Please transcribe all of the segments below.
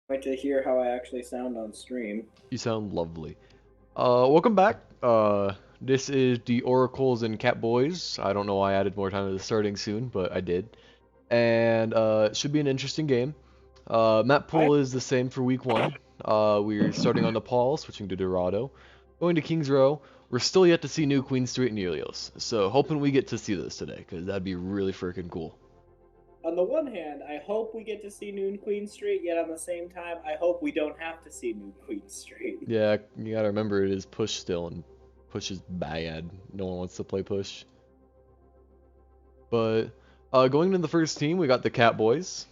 Wait to hear how I actually sound on stream. You sound lovely. Welcome back. This is the Oracles and Catboys. I don't know why I added more time to the starting soon, but I did. And it should be an interesting game. Map I pool is the same for week one. We're starting on Nepal, switching to Dorado, going to Kings Row. We're still yet to see New Queen Street and Helios, so hoping we get to see this today, because that'd be really freaking cool. On the one hand, I hope we get to see Noon Queen Street, yet on the same time, I hope we don't have to see Noon Queen Street. Yeah, you gotta remember it is push still, and push is bad. No one wants to play push. But going into the first team, we got the Catboys.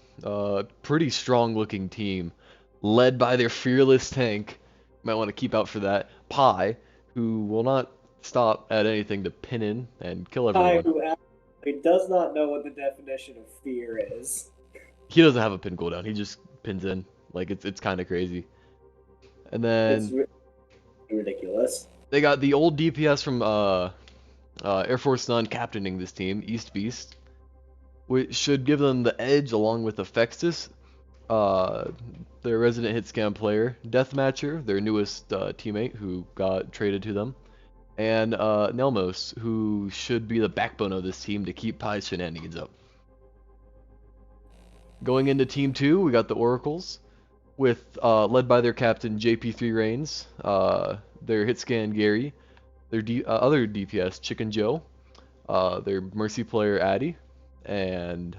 Pretty strong looking team, led by their fearless tank. Might want to keep out for that. Pi, who will not stop at anything to pin in and kill I everyone. who actually does not know what the definition of fear is. He doesn't have a pin cooldown. He just pins in. Like it's kind of crazy. And It's then ridiculous. they got the old DPS from Air Force None captaining this team, East Beast, which should give them the edge along with Effextus, their resident hit scan player, Deathmatcher, their newest teammate who got traded to them, and Nelmos, who should be the backbone of this team to keep Pi's shenanigans up. Going into Team 2, we got the Oracles, with led by their captain JP3 Reigns, their hit scan Gary, their other DPS Chicken Joe, their Mercy player Addy, and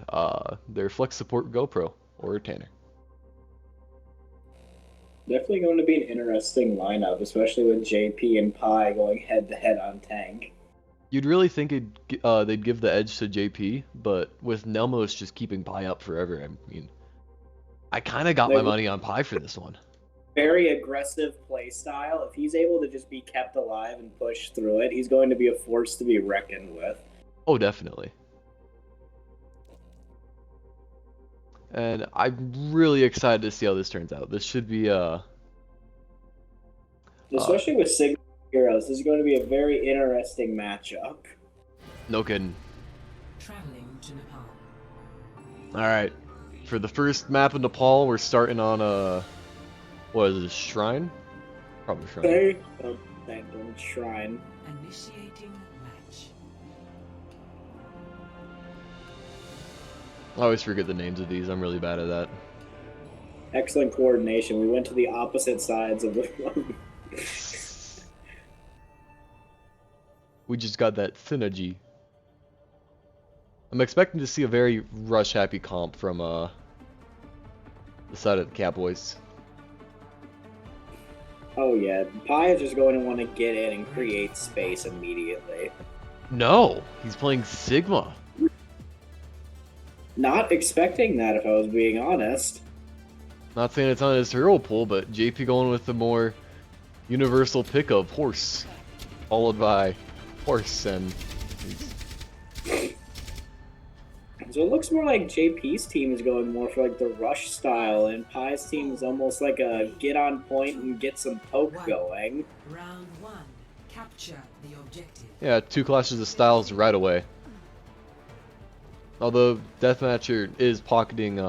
their flex support GoPro or Tanner. Definitely going to be an interesting lineup, especially with JP and Pi going head to head on tank. You'd really think they'd give the edge to JP, but with Nelmos just keeping Pi up forever, I mean, I kind of got my money on Pi for this one. Very aggressive play style. If he's able to just be kept alive and push through it, he's going to be a force to be reckoned with. Oh, definitely. And I'm really excited to see how this turns out. This should be especially with Sigma Heroes, this is going to be a very interesting matchup. no kidding. Traveling to Nepal. Alright. For the first map in Nepal, we're starting on a what is it, shrine? Probably shrine. Very thankful shrine. Initiating match. I always forget the names of these. I'm really bad at that. Excellent coordination. We went to the opposite sides of the We just got that synergy. I'm expecting to see a very rush happy comp from the side of the Catboys. Oh yeah, Pi is just going to want to get in and create space immediately. No, he's playing Sigma. Not expecting that, if I was being honest. Not saying it's on his hero pool, but JP going with the more universal pick of horse, followed by horse, and So it looks more like JP's team is going more for like the rush style, and Pi's team is almost like a get on point and get some poke going. Round one. Capture the objective. yeah, two clashes of styles right away. Although Deathmatcher is pocketing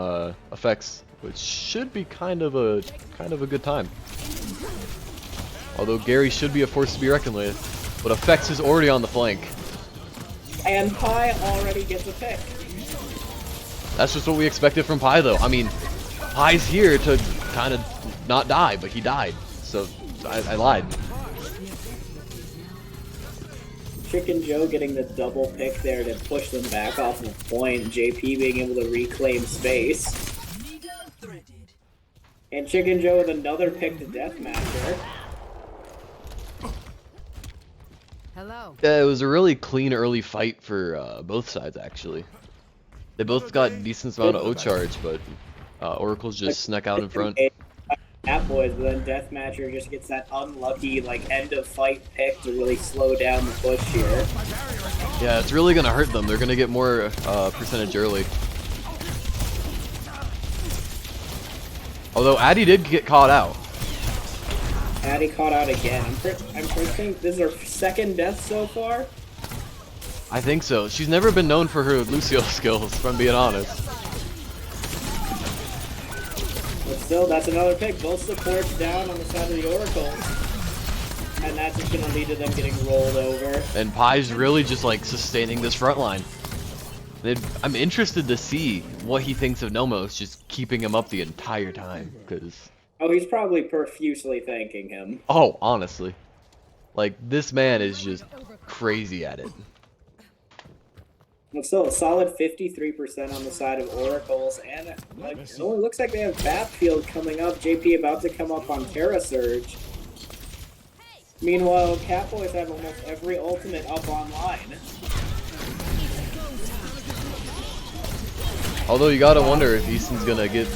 effects, which should be kind of a good time. Although Gary should be a force to be reckoned with, but effects is already on the flank. And Pi already gets a pick. That's just what we expected from Pi, though. I mean, Pi's here to kind of not die, but he died, so I lied. Chicken Joe getting the double pick there to push them back off the point. JP being able to reclaim space. And Chicken Joe with another pick to Deathmatcher. Hello. Yeah, it was a really clean early fight for both sides, actually. They both got decent amount of O-charge, but Oracle's just snuck out in front. Catboys, but then Deathmatcher just gets that unlucky like end of fight pick to really slow down the push here. Yeah, it's really gonna hurt them. They're gonna get more percentage early. Although Addy did get caught out. Addy caught out again. I'm predicting this is her second death so far. I think so. She's never been known for her Lucio skills, if I'm being honest. still, that's another pick. Both supports down on the side of the Oracle. And that's just going to lead to them getting rolled over. And Pie's really just like sustaining this front line. I'm interested to see what he thinks of Nomos just keeping him up the entire time, because... Oh, he's probably profusely thanking him. Oh, honestly. Like, this man is just crazy at it. Well, still a solid 53% on the side of Oracles, and like, it only looks like they have Battlefield coming up. JP about to come up on Terra Surge. Meanwhile, Catboys have almost every ultimate up online. Although you gotta wonder if Easton's gonna get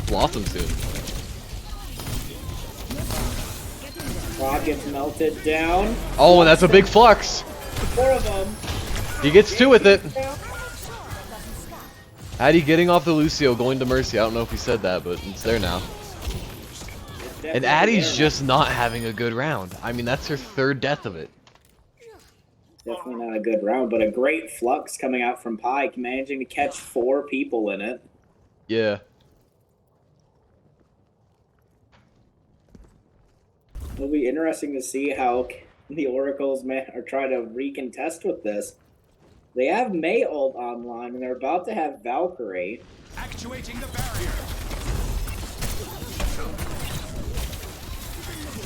Blossom soon. Rod gets melted down. Oh, and that's a big flux. 4 of them. He gets 2 with it. Addy getting off the Lucio, going to Mercy. I don't know if he said that, but it's there now. And Addy's just not having a good round. I mean, that's her 3rd death of it. Definitely not a good round, but a great flux coming out from Pike, managing to catch 4 people in it. Yeah. It'll be interesting to see how the Oracles are trying to recontest with this. They have May ult online, and they're about to have Valkyrie. Actuating the barrier.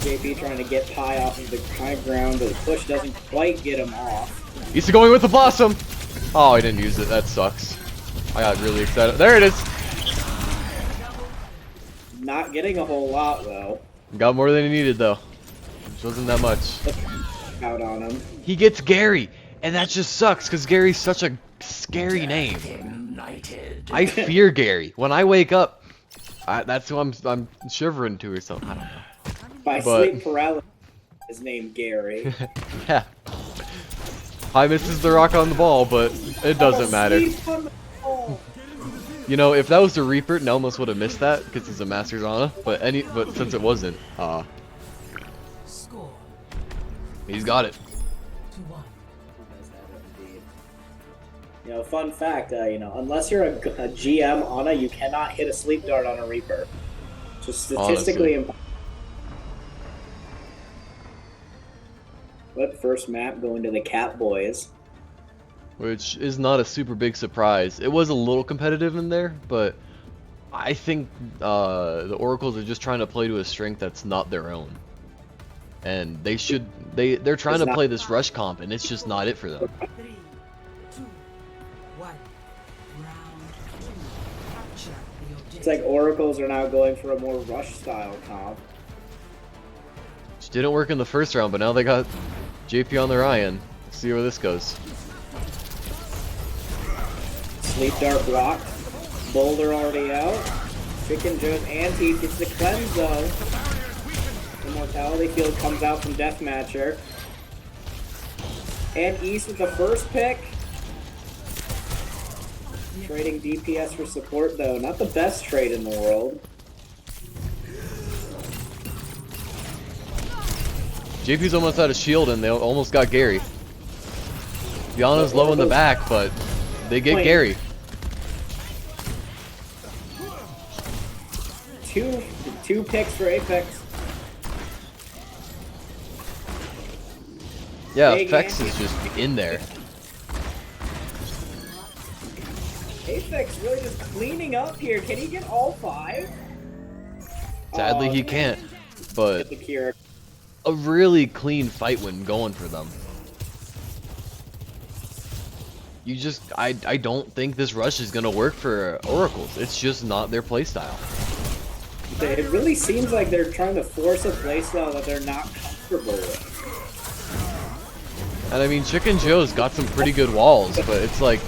JP trying to get Pi off of the high ground, but the push doesn't quite get him off. He's going with the Blossom. Oh, he didn't use it. That sucks. I got really excited. There it is. Not getting a whole lot, though. Got more than he needed, though. Which wasn't that much. Out on him. He gets Gary, and that just sucks, because Gary's such a scary name. I fear Gary. When I wake up, that's who I'm shivering to or something. I don't know. By sleep paralysis, is named Gary. Yeah. Pi misses the rock on the ball, but it doesn't matter. You know, if that was the Reaper, Nelmus would have missed that because he's a Master Zana. But since it wasn't, Score he's got it. 2-1. You know, fun fact, you know, unless you're a GM Ana, you cannot hit a sleep dart on a Reaper. Just statistically impossible. But first map going to the Catboys. Which is not a super big surprise. It was a little competitive in there, but I think the Oracles are just trying to play to a strength that's not their own. And they're trying to play this rush comp, and it's just not it for them. 3, 2, 1. Round 2. Capture the objective. It's like Oracles are now going for a more rush style comp. Which didn't work in the first round, but now they got JP on the Ryan. Let's see where this goes. Sleep dart blocked. Boulder already out. Chicken Joe's anti gets the cleanse though. Immortality field comes out from Deathmatcher. And East with the first pick. Trading DPS for support though. Not the best trade in the world. JP's almost out of shield and they almost got Gary. Diana's low in the back, but they get Gary. Two picks for Apex. Yeah, Fex is just in there. Apex really just cleaning up here. Can he get all 5? Sadly, he can't, but a really clean fight win going for them. I don't think this rush is gonna work for Oracles. It's just not their playstyle. It really seems like they're trying to force a playstyle that they're not comfortable with. And I mean, Chicken Joe's got some pretty good walls, but it's like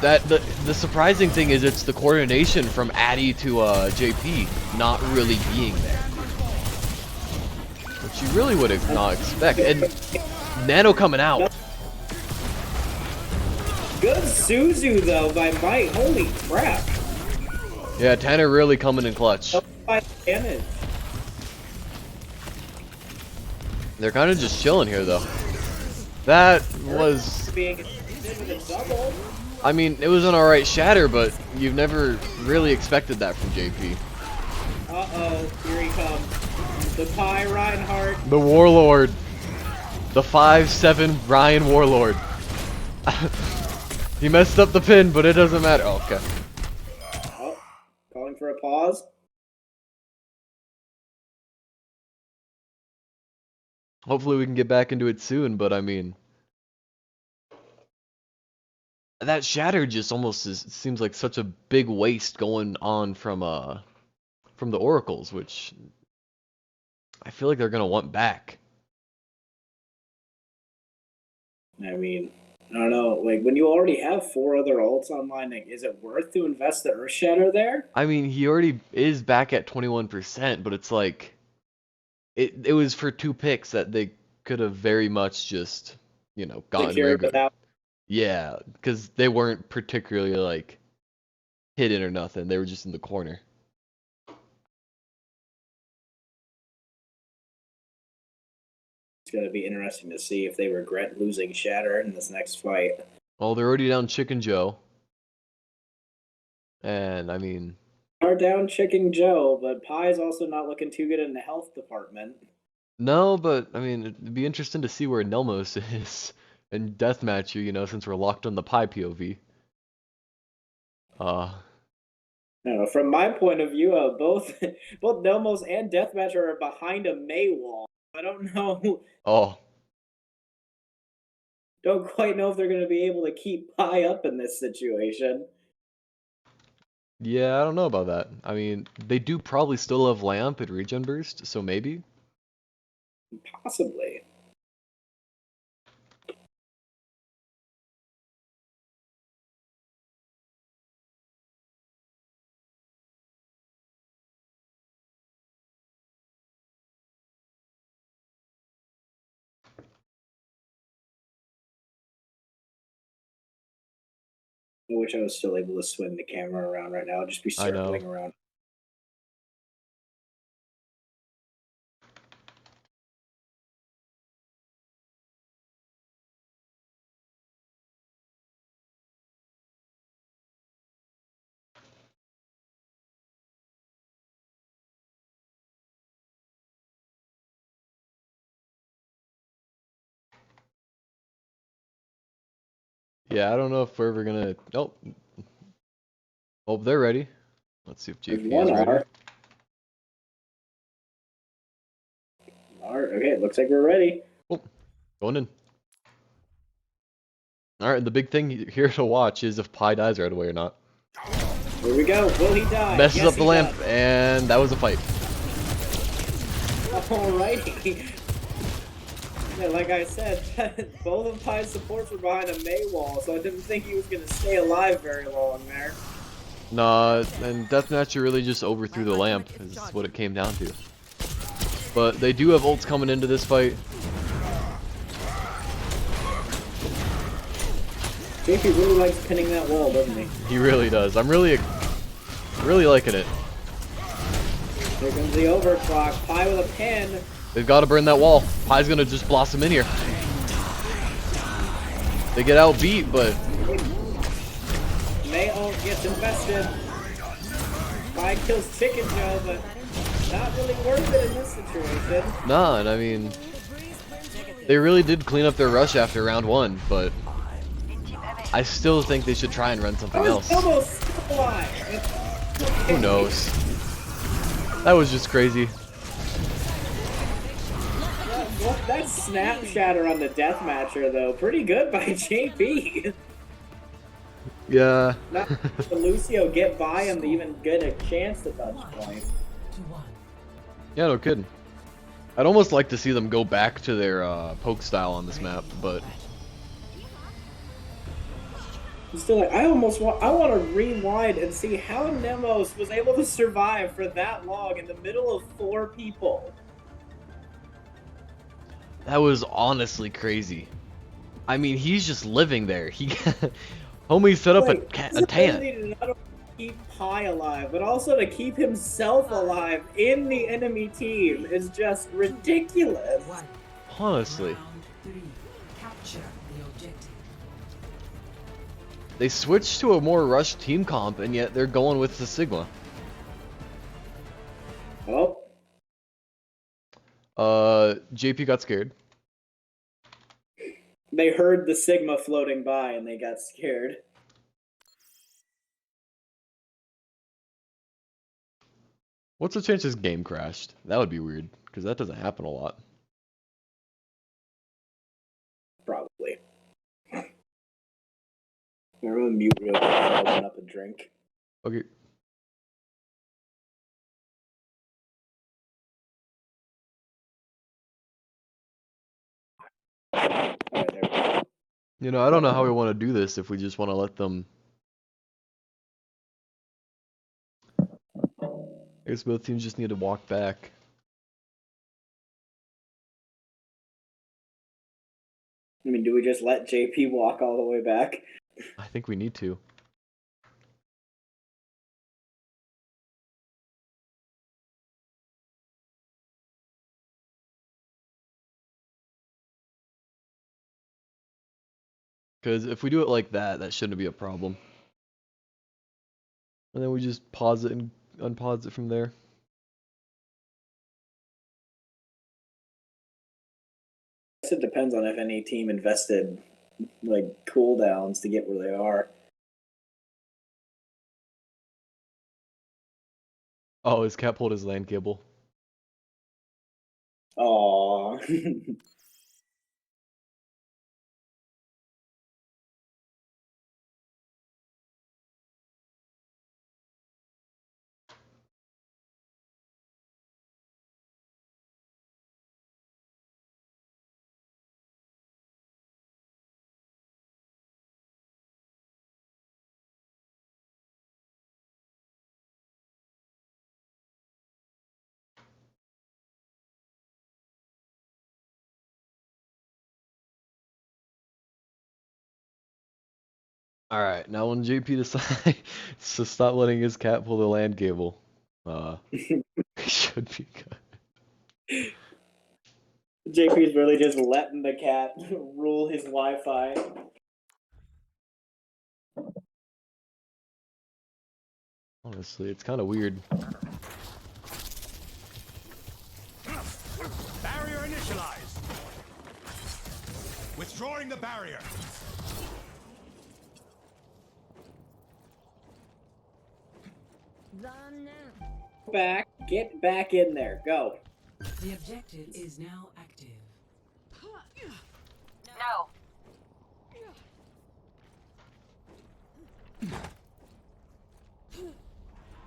that. The surprising thing is it's the coordination from Addy to JP not really being there, which you really would not expect. And Nano coming out. Good Suzu though by Might. Holy crap! Yeah, Tanner really coming in clutch. Damage. They're kind of just chilling here though. That was Being with a double. I mean, it was an alright shatter, but you've never really expected that from JP. Uh-oh, here he comes. The Pie Reinhardt. The Warlord. The 5'7" Ryan Warlord. He messed up the pin, but it doesn't matter. Oh, okay. Oh, calling for a pause. Hopefully we can get back into it soon, but I mean... That shatter just almost seems like such a big waste going on from the Oracles, which I feel like they're gonna want back. I mean, I don't know. Like, when you already have 4 other ults online, like, is it worth to invest the Earth Shatter there? I mean, he already is back at 21%, but it's like it was for 2 picks that they could have very much just, you know, gotten Secured regular. without. Yeah, because they weren't particularly like hidden or nothing. They were just in the corner. It's going to be interesting to see if they regret losing Shatter in this next fight. Well, they're already down Chicken Joe. And I mean, Are down Chicken Joe, but Pie's also not looking too good in the health department. no, but I mean, it'd be interesting to see where Nelmos is in deathmatch, you know, since we're locked on the Pie POV. No, from my point of view, both Nomos and Deathmatch are behind a May wall. I don't know. Oh, Don't quite know if they're going to be able to keep Pie up in this situation. yeah, I don't know about that. I mean, they do probably still have Lamp and Regen Burst, so maybe. Possibly. I wish I was still able to swing the camera around right now. I'd just be I know. circling around. Yeah, I don't know if we're ever gonna. Nope. Oh, they're ready. Let's see if There's JP one is ready. R. Okay, it looks like we're ready. Oh, going in. Alright, the big thing here to watch is if Pie dies right away or not. Here we go. Will he die? Messes Yes, up the he lamp, does. and that was a fight. Alrighty. Yeah, like I said, both of Pie's supports were behind a May wall, so I didn't think he was going to stay alive very long there. Nah, and Deathmatch really just overthrew the lamp, is what it came down to. But they do have ults coming into this fight. JP really likes pinning that wall, doesn't he? He really does. I'm really liking it. Here comes the overclock. Pie with a pin. They've got to burn that wall. Pie's gonna just blossom in here. They get outbeat, but May ult gets invested. Pie kills Chicken Joe, but not really worth it in this situation. nah, and I mean, they really did clean up their rush after round 1, but I still think they should try and run something else. Almost alive. Who knows? That was just crazy. That snap shatter on the Deathmatcher, though, pretty good by JP. Yeah. Not to Lucio get by him to even get a chance to touch point. Yeah, no kidding. I'd almost like to see them go back to their poke style on this map, but Still, like, I want to rewind and see how Nemos was able to survive for that long in the middle of 4 people. that was honestly crazy. I mean, he's just living there. He, homie set up Like, a his ability tent. to not only keep Pie alive, but also to keep himself alive in the enemy team is just ridiculous. Honestly, Round 3. Capture the objective. They switched to a more rushed team comp, and yet they're going with the Sigma. Oh, JP got scared. they heard the Sigma floating by and they got scared. What's the chance this game crashed? That would be weird, because that doesn't happen a lot. Probably. Everyone mute real quick and open up a drink. Okay. Alright, there we go. You know, I don't know how we want to do this, if we just want to let them... I guess both teams just need to walk back. I mean, do we just let JP walk all the way back? I think we need to. Because if we do it like that, that shouldn't be a problem. And then we just pause it and unpause it from there. I guess it depends on if any team invested like cooldowns to get where they are. Oh, his cat pulled his LAN cable. Aww. Alright, now when JP decides to stop letting his cat pull the LAN cable, it should be good. JP's really just letting the cat rule his Wi-Fi. Honestly, it's kind of weird. Barrier initialized. Withdrawing the barrier. Get back in there. Go. The objective is now active. No.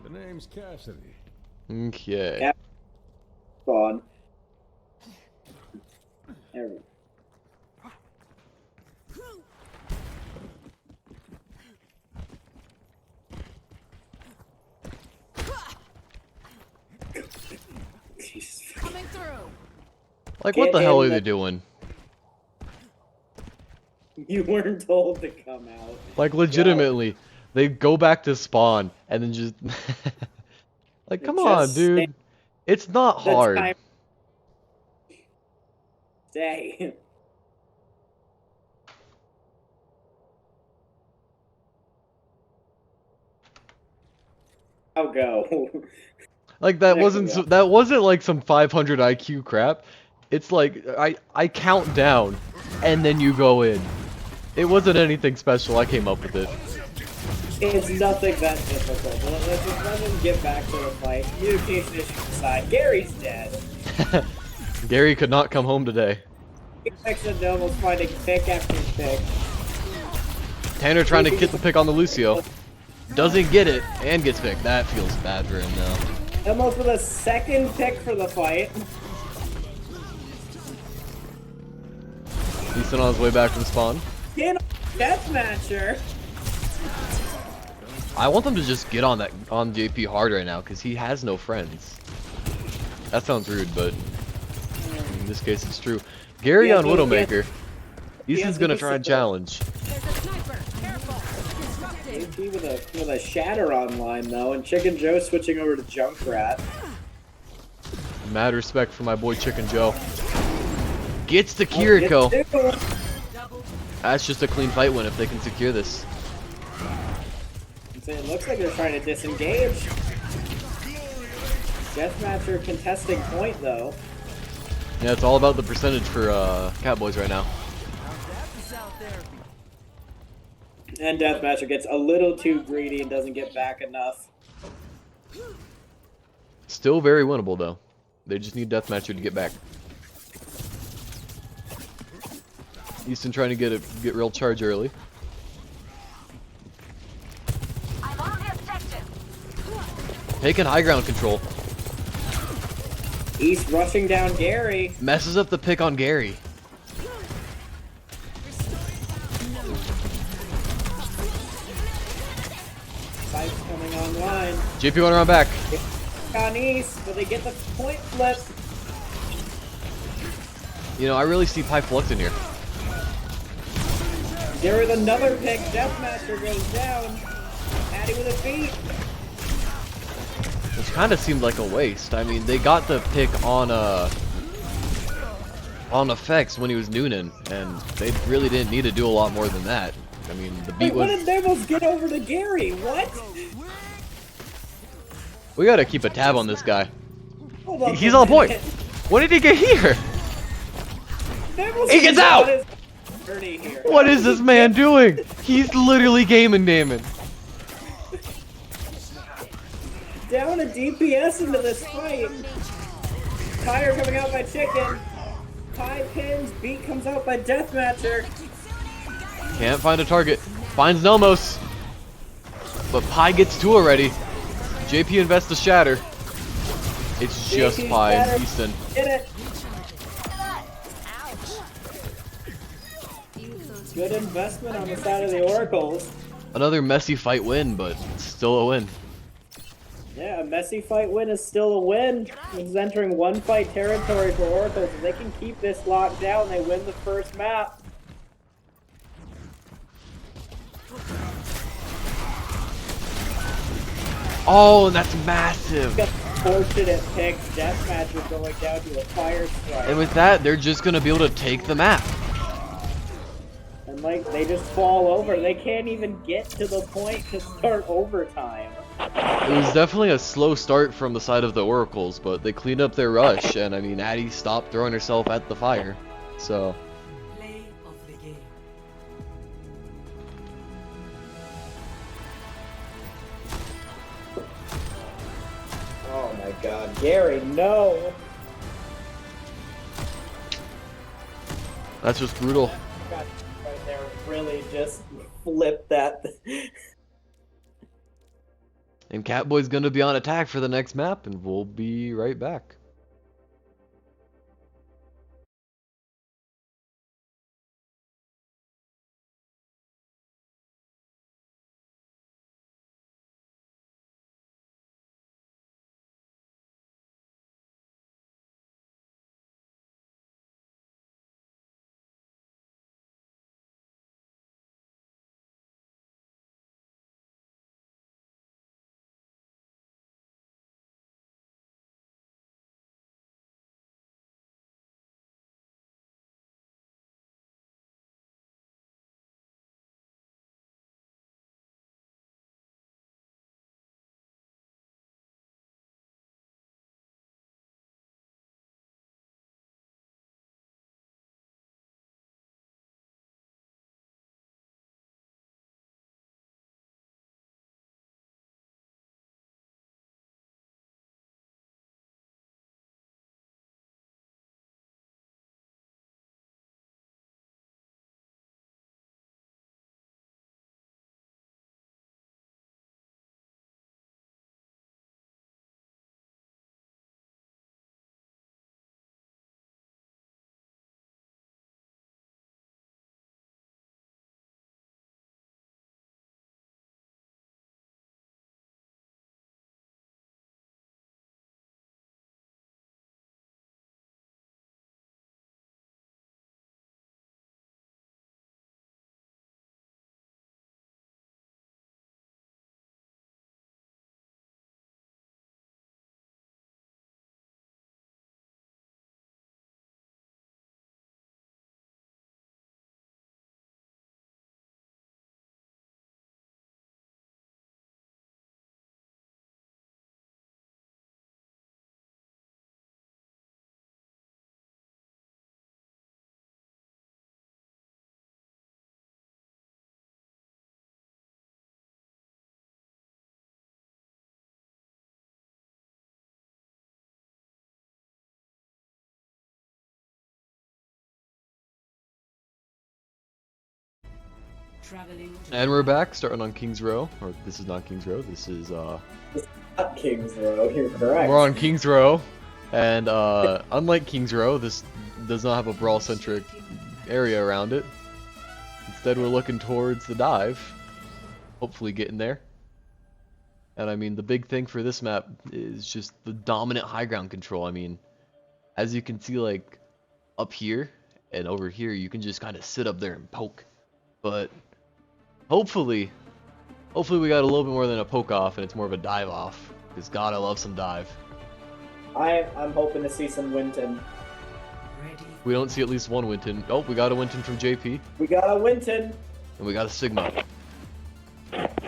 The name's Cassidy. Okay. Yeah. On. There we go. Jesus. Coming through. Like, what Get the hell in are the- they doing? You weren't told to come out. Like, legitimately, they go back to spawn and then just... like, come on, Just dude. It's not The hard. time- Stay. I'll go. Like, that There wasn't we so, go. that wasn't like some 500 IQ crap. It's like I count down and then you go in. It wasn't anything special. I came up with it. It's nothing that difficult. Let him get back to the fight. Communication issues aside, Gary's dead. Gary could not come home today. Extra doubles finding pick after pick. Tanner trying to get the pick on the Lucio. Doesn't get it and gets picked. That feels bad for him now. Almost with a second pick for the fight. He's still on his way back from spawn. Get Deathmatcher. I want them to just get on JP hard right now because he has no friends. That sounds rude, but in this case it's true. Gary Yeah, on but Widowmaker. yeah, Ethan's gonna because try and the- challenge. There's a sniper. Careful. Disrupting. JP with a shatter online though, and Chicken Joe switching over to Junkrat. Mad respect for my boy Chicken Joe. Gets the Oh, get Kiriko. two. That's just a clean fight win if they can secure this. It looks like they're trying to disengage. Deathmatcher contesting point though. Yeah, it's all about the percentage for Catboys right now. And Deathmatcher gets a little too greedy and doesn't get back enough. Still very winnable though. They just need Deathmatcher to get back. Easton trying to get real charge early. I'm on the objective. Taking high ground control. East rushing down Gary. Messes up the pick on Gary. Spike's coming online. JP want to run back. On East, but they get the point flip. You know, I really see Pi Flux in here. There is another pick. Deathmatcher goes down. Addy with a beat. Which kind of seemed like a waste. I mean, they got the pick on effects when he was Noonan, and they really didn't need to do a lot more than that. I mean, the beat Wait, what was. did they almost get over to Gary? What? We gotta keep a tab on this guy. Hold on He's a on point. minute. When did he get here? Devils He gets is out! on his journey here. What is this man doing? He's literally gaming damon. Down a DPS into this fight. Tire coming out by Chicken. Pie pins. Beat comes out by Deathmatcher. Can't find a target. Finds Nelmos. But Pi gets two already. JP invests the shatter. It's just JP's Pi and shatter. Easton. Get it. Good investment on the side of the Oracles. Another messy fight win, but still a win. Yeah, a messy fight win is still a win. This is entering one fight territory for Oracles. If they can keep this locked down, they win the first map. Oh, and that's massive. Got fortunate picks. Deathmatcher going down to a fire strike. And with that, they're just gonna be able to take the map. And like, they just fall over. They can't even get to the point to start overtime. It was definitely a slow start from the side of the Oracles, but they cleaned up their rush, and I mean, Addie stopped throwing herself at the fire. So, Play of the game. Oh my god, Gary, no! that's just brutal. God, right there, really just flipped that. And Catboy's gonna be on attack for the next map, and we'll be right back. Traveling to And we're back, starting on King's Row. Or this is not King's Row. This is Not King's Row, you're correct. we're on King's Row, and unlike King's Row, this does not have a brawl-centric area around it. Instead, we're looking towards the dive, hopefully getting there. And I mean, the big thing for this map is just the dominant high ground control. I mean, as you can see, like up here and over here, you can just kind of sit up there and poke. But hopefully we got a little bit more than a poke off, and it's more of a dive off. Because God, I love some dive. I'm hoping to see some Winton. ready. We don't see at least one Winton. Oh, we got a Winton from JP, We got a Winton. and we got a Sigma.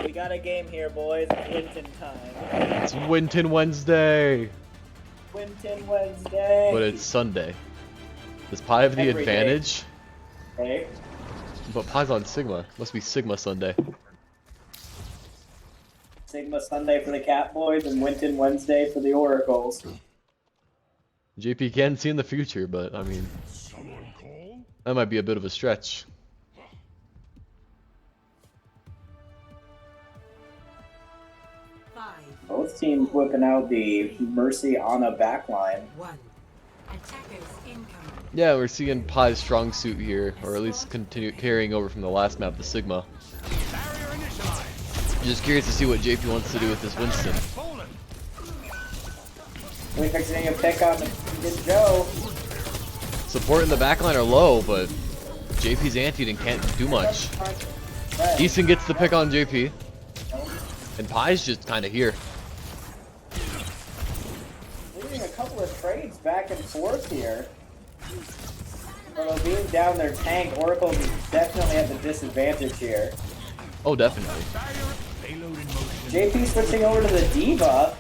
We got a game here, boys. It's Winton time. It's Winton Wednesday, Winton Wednesday. but it's Sunday. Does Pi have the Every day. advantage? Hey, But Pi's on Sigma. Must be Sigma Sunday. Sigma Sunday for the Catboys and Winton Wednesday for the Oracles. JP can see in the future, but I mean, that might be a bit of a stretch. Five, Both teams whipping out the Mercy Ana backline. 1. Attackers incoming. Yeah, we're seeing Pi's strong suit here, or at least continue carrying over from the last map, the Sigma. Barrier initialized. Just curious to see what JP wants to do with this Winston. Fallen. We fixing a pick on the Joe. Support in the backline are low, but JP's antied and can't do much. Easton gets the pick on JP, and Pi's just kind of here. Leading a couple of trades back and forth here. Although being down their tank, Oracle is definitely at the disadvantage here. Oh, definitely. Payload in motion. JP switching over to the Diva.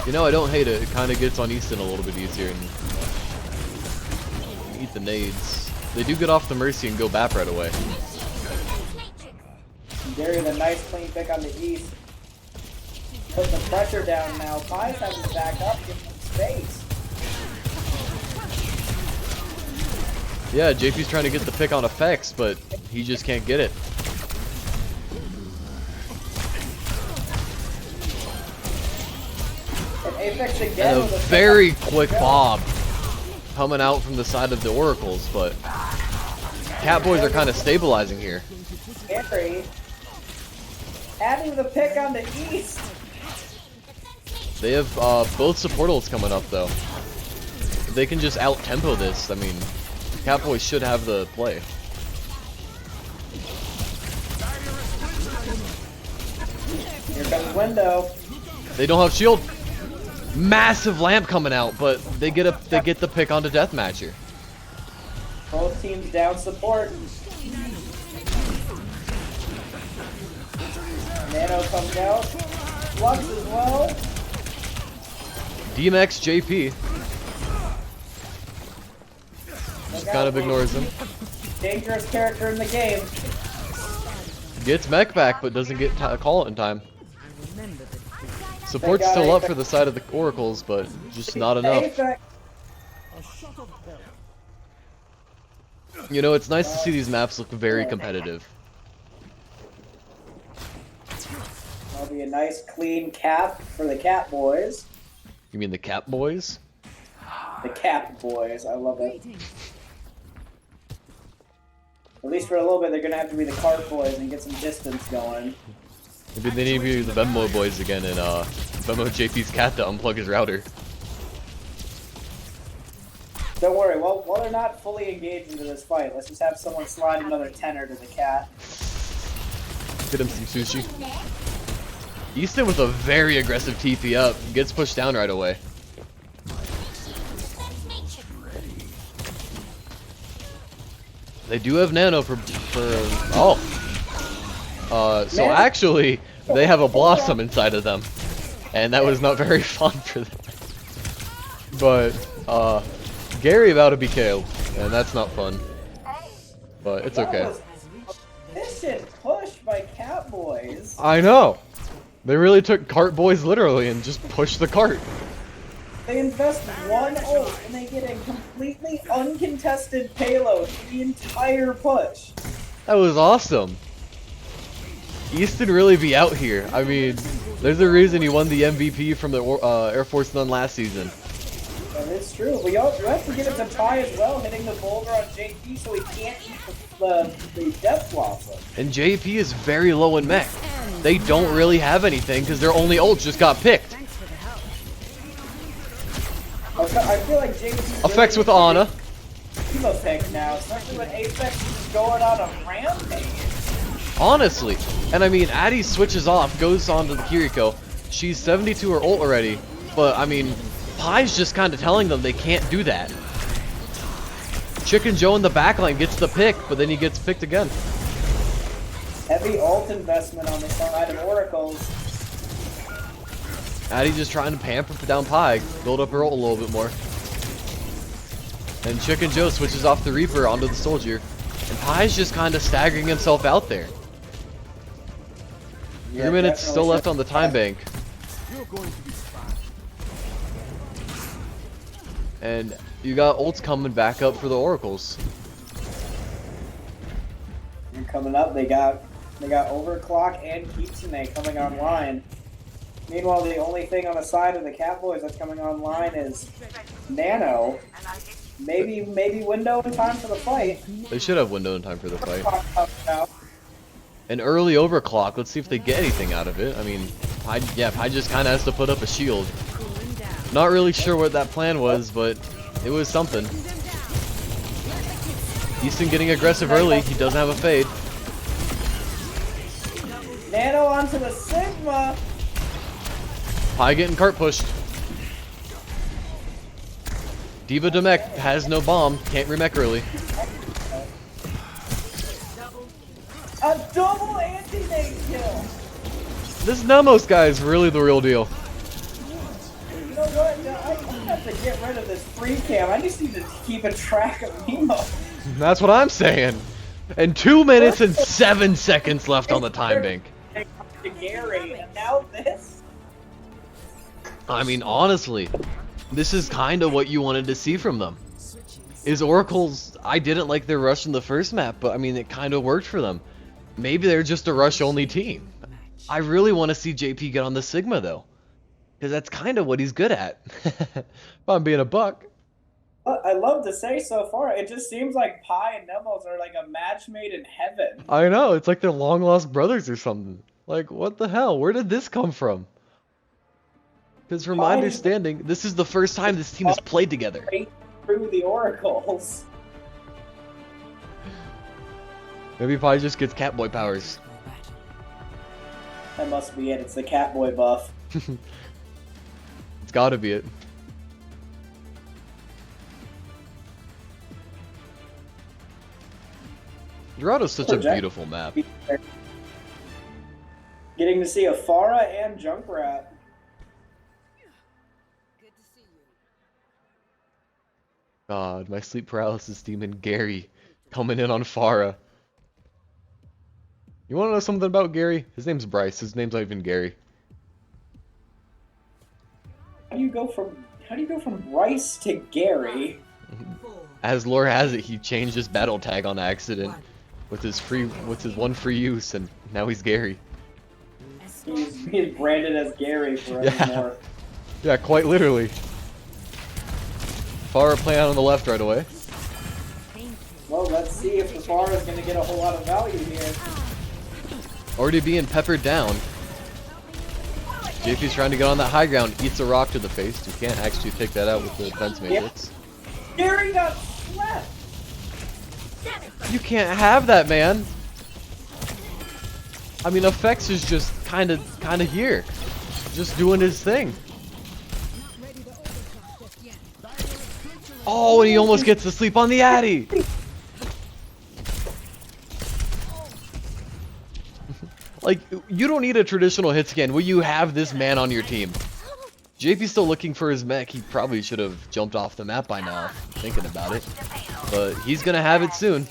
You know, I don't hate it. It kind of gets on Easton a little bit easier and eat the nades. They do get off the Mercy and go BAP right away. Gary with a nice clean pick on the East. Put the pressure down now. Pi's having to back up, give him space. Yeah, JP's trying to get the pick on effects, but he just can't get it. And Apex again And a with a very pick on- quick bob coming out from the side of the Oracles, but Catboys are kind of stabilizing here. Gary adding the pick on the East. They have both support ults coming up though. If they can just out-tempo this, I mean, Catboys should have the play. Here comes Window. They don't have shield. Massive lamp coming out, but they get the pick onto Deathmatcher. Both teams down support. Nano comes out. Flux as well. DMX JP Look kind out, of ignores him. dangerous character in the game. Gets mech back, but doesn't get a call in time. Support's They got still up Apex. for the side of the Oracles, but just not enough. Apex. You know, it's nice to see these maps look very competitive. That'll be a nice clean cap for the Catboys. You mean the Catboys? The Catboys, I love it. At least for a little bit, they're gonna have to be the Cart Boys and get some distance going. Maybe they need to be the Venmo boys again and Venmo JP's cat to unplug his router. Don't worry, while they're not fully engaged into this fight, let's just have someone slide another tenner to the cat. Get him some sushi. Easton with a very aggressive TP up. Gets pushed down right away. They do have Nano for oh. So Man. actually, they have a Blossom inside of them. And that was not very fun for them. But, Gary about to be KO'd, and that's not fun. But it's That okay. was efficient push by Catboys. I know! They really took Cart Boys literally and just pushed the cart. They invest one ult and they get a completely uncontested payload for the entire push. That was awesome. Easton really be out here. I mean, there's a reason he won the MVP from the Air Force None last season. That is true. We have to give it to Ty as well, hitting the boulder on JP so he can't eat the Death Blossom. And JP is very low in mech. They don't really have anything because their only ult just got picked. I feel like JP Effects with Ana. Evo pick now, especially when Apex is going on a rampage. Honestly. And I mean, Addy switches off, goes on to the Kiriko. She's 72 her ult already. But I mean, Pie's just kind of telling them they can't do that. Chicken Joe in the backline gets the pick, but then he gets picked again. Heavy ult investment on the side of Oracles. Addy just trying to pamper down Pie, build up her ult a little bit more. And Chicken Joe switches off the Reaper onto the Soldier. And Pie's just kind of staggering himself out there. Yeah, 3 minutes definitely still should- left on the time bank. You're going to be fine. And you got ults coming back up for the Oracles. And coming up, they got Overclock and Kitsune coming online. Meanwhile, the only thing on the side of the Catboys that's coming online is Nano. Maybe window in time for the fight. They should have window in time for the fight. Out. An early overclock. Let's see if they get anything out of it. I mean, Pie just kind of has to put up a shield. Not really sure what that plan was, but it was something. Easton getting aggressive early. He doesn't have a fade. Nano onto the Sigma. Pie getting cart pushed. Diva Demek has no bomb. Can't remech early. A double anti-nade kill. This Nemos guy is really the real deal. You know what? I have to get rid of this free cam. I just need to keep a track of Nemo. That's what I'm saying. And 2 minutes and 7 seconds left on the time bank. To Gary, and now this. I mean, honestly, this is kind of what you wanted to see from them. Is Oracles, I didn't like their rush in the first map, but I mean, it kind of worked for them. Maybe they're just a rush-only team. I really want to see JP get on the Sigma, though. Because that's kind of what he's good at. If I'm being a buck. I love to say so far, it just seems like Pi and Nemos are like a match made in heaven. I know, it's like they're long-lost brothers or something. Like, what the hell? Where did this come from? Because from my understanding, this is the first time this team has played together. Right through the Oracles. Maybe Pi just gets Catboy powers. That must be it. It's the Catboy buff. It's gotta be it. Dorado's such a beautiful map. Getting to see a Farah and Junkrat. God, my sleep paralysis demon Gary coming in on Farah. You want to know something about Gary? His name's Bryce. His name's not even Gary. How do you go from Bryce to Gary? As lore has it, he changed his battle tag on accident with his one free use, and now he's Gary. He's branded as Gary forevermore. Yeah, quite literally. Farah playing out on the left right away. Well, let's see if the Farah is going to get a whole lot of value here. Already being peppered down. JP's trying to get on that high ground, eats a rock to the face. You can't actually take that out with the defense matrix. Gary got slapped! You can't have that, man. I mean, Effects is just kind of here, just doing his thing. Oh, and he almost gets to sleep on the Addy. Like, you don't need a traditional hit scan when you have this man on your team. JP's still looking for his mech. He probably should have jumped off the map by now, thinking about it. But he's gonna have it soon.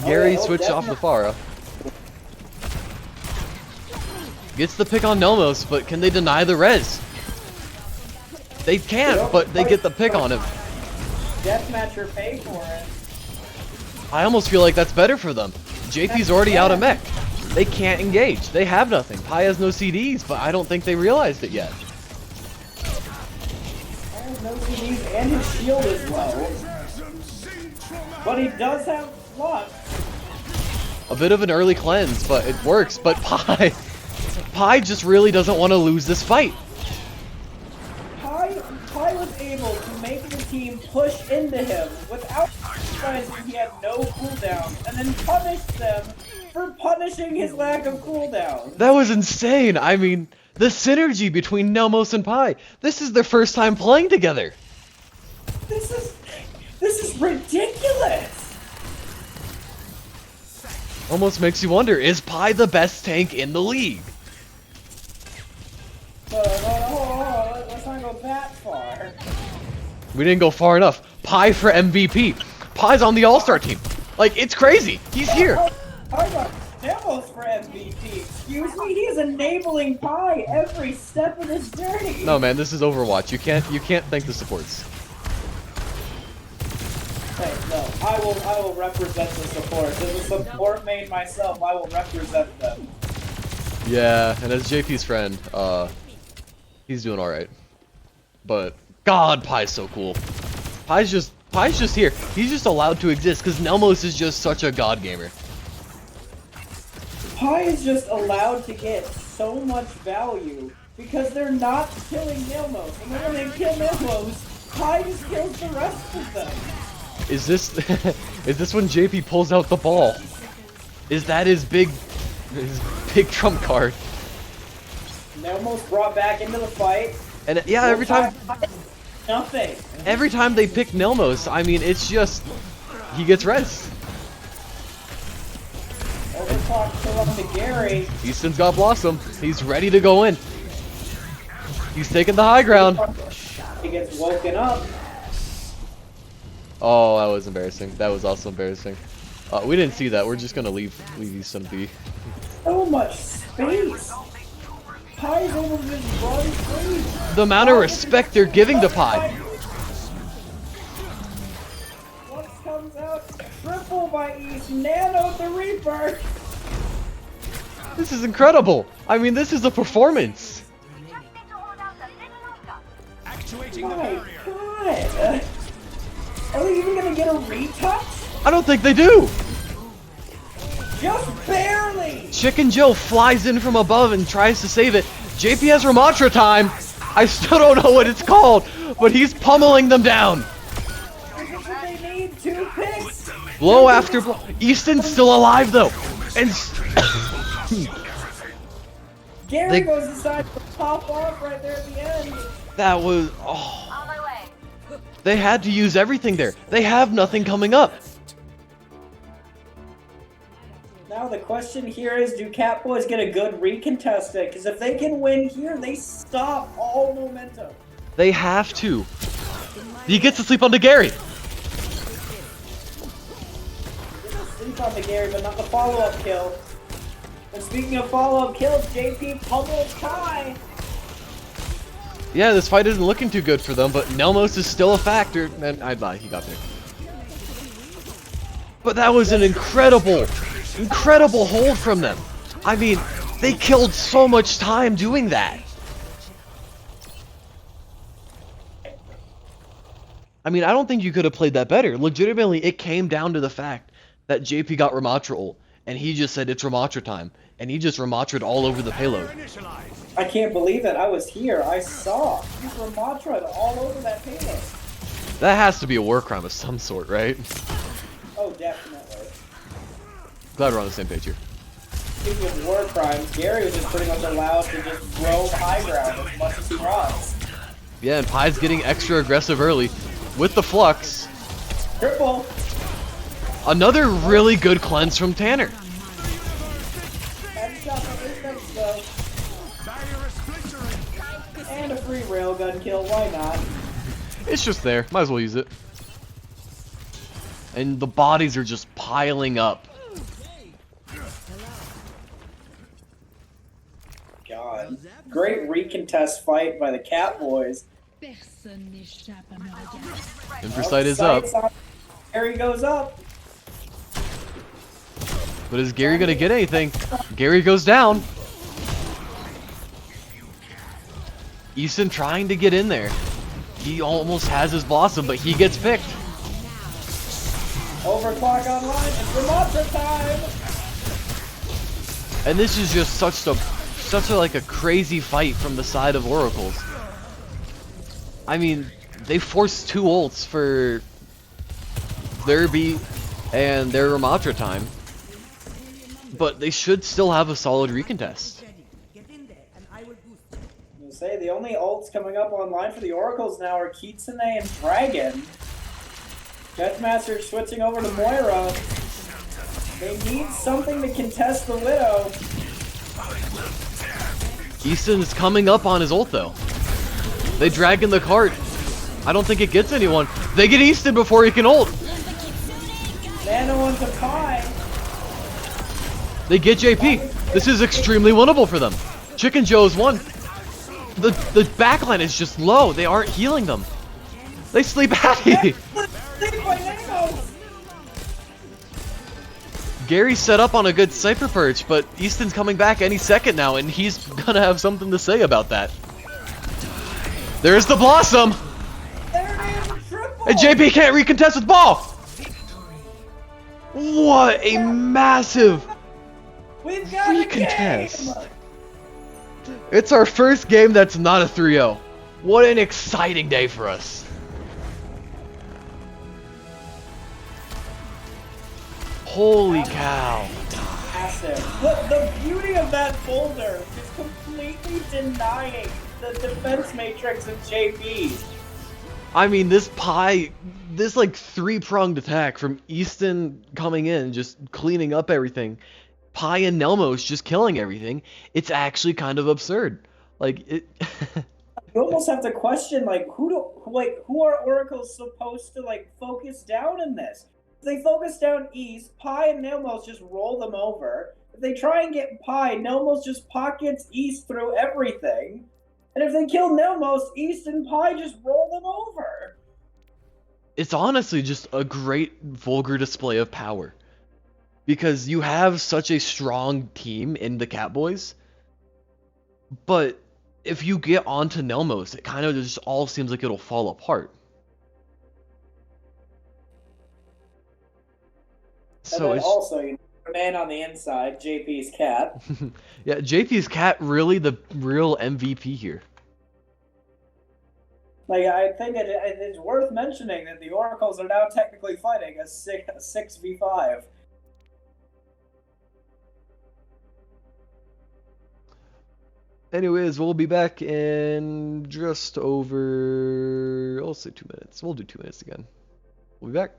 Gary switched off the Farah. Gets the pick on Nomos, but can they deny the res? They can't, but they get the pick on him. Deathmatch or pay for it. I almost feel like that's better for them. JP's already out of mech. They can't engage. They have nothing. Pi has no CDs, but I don't think they realized it yet. I have no CDs and his shield is low. But he does have luck. A bit of an early cleanse, but it works. But Pi just really doesn't want to lose this fight. Pi was able to make the team push into him without realizing he had no cooldown, and then punish them for punishing his lack of cooldown. That was insane. I mean, the synergy between Nelmos and Pi. This is their first time playing together. This is ridiculous. Almost makes you wonder, is Pi the best tank in the league? Let's not go that far. We didn't go far enough. Pi for MVP. Pi's on the All-Star team. Like, it's crazy. He's here. I got Demos for MVP. Excuse me, he is enabling Pi every step of this journey. No, man, this is Overwatch. You can't thank the supports. Hey, no, I will represent the support. As a support main myself, I will represent them. Yeah, and as JP's friend, he's doing alright. But, God, Pi's so cool. Pi's just here. He's just allowed to exist, because Nelmos is just such a god gamer. Pi is just allowed to get so much value, because they're not killing Nilmos. And then when they kill Nilmos, Pi just kills the rest of them. Is this when JP pulls out the ball? Is that his big trump card? Nilmos brought back into the fight. And yeah, every time Nothing. every time they pick Nelmos, I mean, it's just he gets res. Overclock kill up to Gary. Easton's got Blossom. He's ready to go in. He's taking the high ground. He gets woken up. Oh, that was embarrassing. That was also embarrassing. We didn't see that. We're just gonna leave Easton be. So much space. Pi's able to just run free. The amount of respect they're giving to Pi. Once comes out, triple by East, Nano the Reaper. This is incredible. I mean, this is a performance. Actuating the My barrier. God. Are they even gonna get a retouch? I don't think they do. Just barely. Chicken Joe flies in from above and tries to save it. JP has Ramatra time. I still don't know what it's called, but he's pummeling them down. This is what they need. 2 picks. Blow after blow. Easton's still alive though, and Gary They- goes inside to pop off right there at the end. that was On my way. they had to use everything there. They have nothing coming up. Now the question here is, do Catboys get a good recontested? Because if they can win here, they stop all momentum. They have to. He gets to sleep on the Gary. Sleep on the Gary, but not the follow-up kill. And speaking of follow-up kills, JP pummels Kai. Yeah, this fight isn't looking too good for them, but Nelmos is still a factor. And I lied, he got there. But that was an incredible hold from them. I mean, they killed so much time doing that. I mean, I don't think you could have played that better. Legitimately, it came down to the fact that JP got Ramatra ult, and he just said it's Ramatra time, and he just Ramatra'd all over the payload. I can't believe it. I was here. I saw. He's Ramatra all over that payload. That has to be a war crime of some sort, right? Oh, definitely. Glad we're on the same page here. Speaking of war crimes, Gary was just pretty much allowed to just roam high ground as much as he wants. Yeah, and Pi's getting extra aggressive early with the Flux. Triple. Another really good cleanse from Tanner. Headshot for this though. Barrier is splintering. And a free railgun kill, why not? It's just there. Might as well use it. And the bodies are just piling up. God. Great recontest fight by the Catboys. Personne n'échappe à mes regards. Infrasight is up. Gary goes up. But is Gary gonna get anything? Gary goes down. Easton trying to get in there. He almost has his blossom, but he gets picked. Overclock online. It's Ramatra time. And this is just such a like a crazy fight from the side of Oracles. I mean, they forced 2 ults for their beat and their Ramatra time. But they should still have a solid recontest. You say the only ults coming up online for the Oracles now are Kitsune and Dragon. Jetmaster switching over to Moira. They need something to contest the Widow. Easton is coming up on his ult though. They drag in the cart. I don't think it gets anyone. They get Easton before he can ult. Nano onto Pi. They get JP. This is extremely winnable for them. Chicken Joe's won. The backline is just low. They aren't healing them. They sleep Hattie. Gary's set up on a good sniper perch, but Easton's coming back any second now, and he's gonna have something to say about that. There's the Blossom! And JP can't recontest with ball! What a massive We've got a recontest! game! It's our first game that's not a 3-0. What an exciting day for us. Holy cow. Massive. The beauty of that boulder is completely denying the defense matrix of JP. I mean, this like 3-pronged attack from Easton coming in, just cleaning up everything. Pi and Nelmos just killing everything. It's actually kind of absurd. Like it. You almost have to question, like, who are Oracles supposed to like focus down in this? If they focus down East, Pi and Nelmos just roll them over. If they try and get Pi, Nelmos just pockets East through everything. And if they kill Nelmos, East and Pi just roll them over. It's honestly just a great vulgar display of power. Because you have such a strong team in the Catboys. But if you get onto Nelmos, it kind of just all seems like it'll fall apart. And then also, you know, the man on the inside, JP's cat. Yeah, JP's cat really the real MVP here. Like, I think it's worth mentioning that the Oracles are now technically fighting a 6v5. Anyways, we'll be back in just over, I'll say 2 minutes. We'll do 2 minutes again. We'll be back.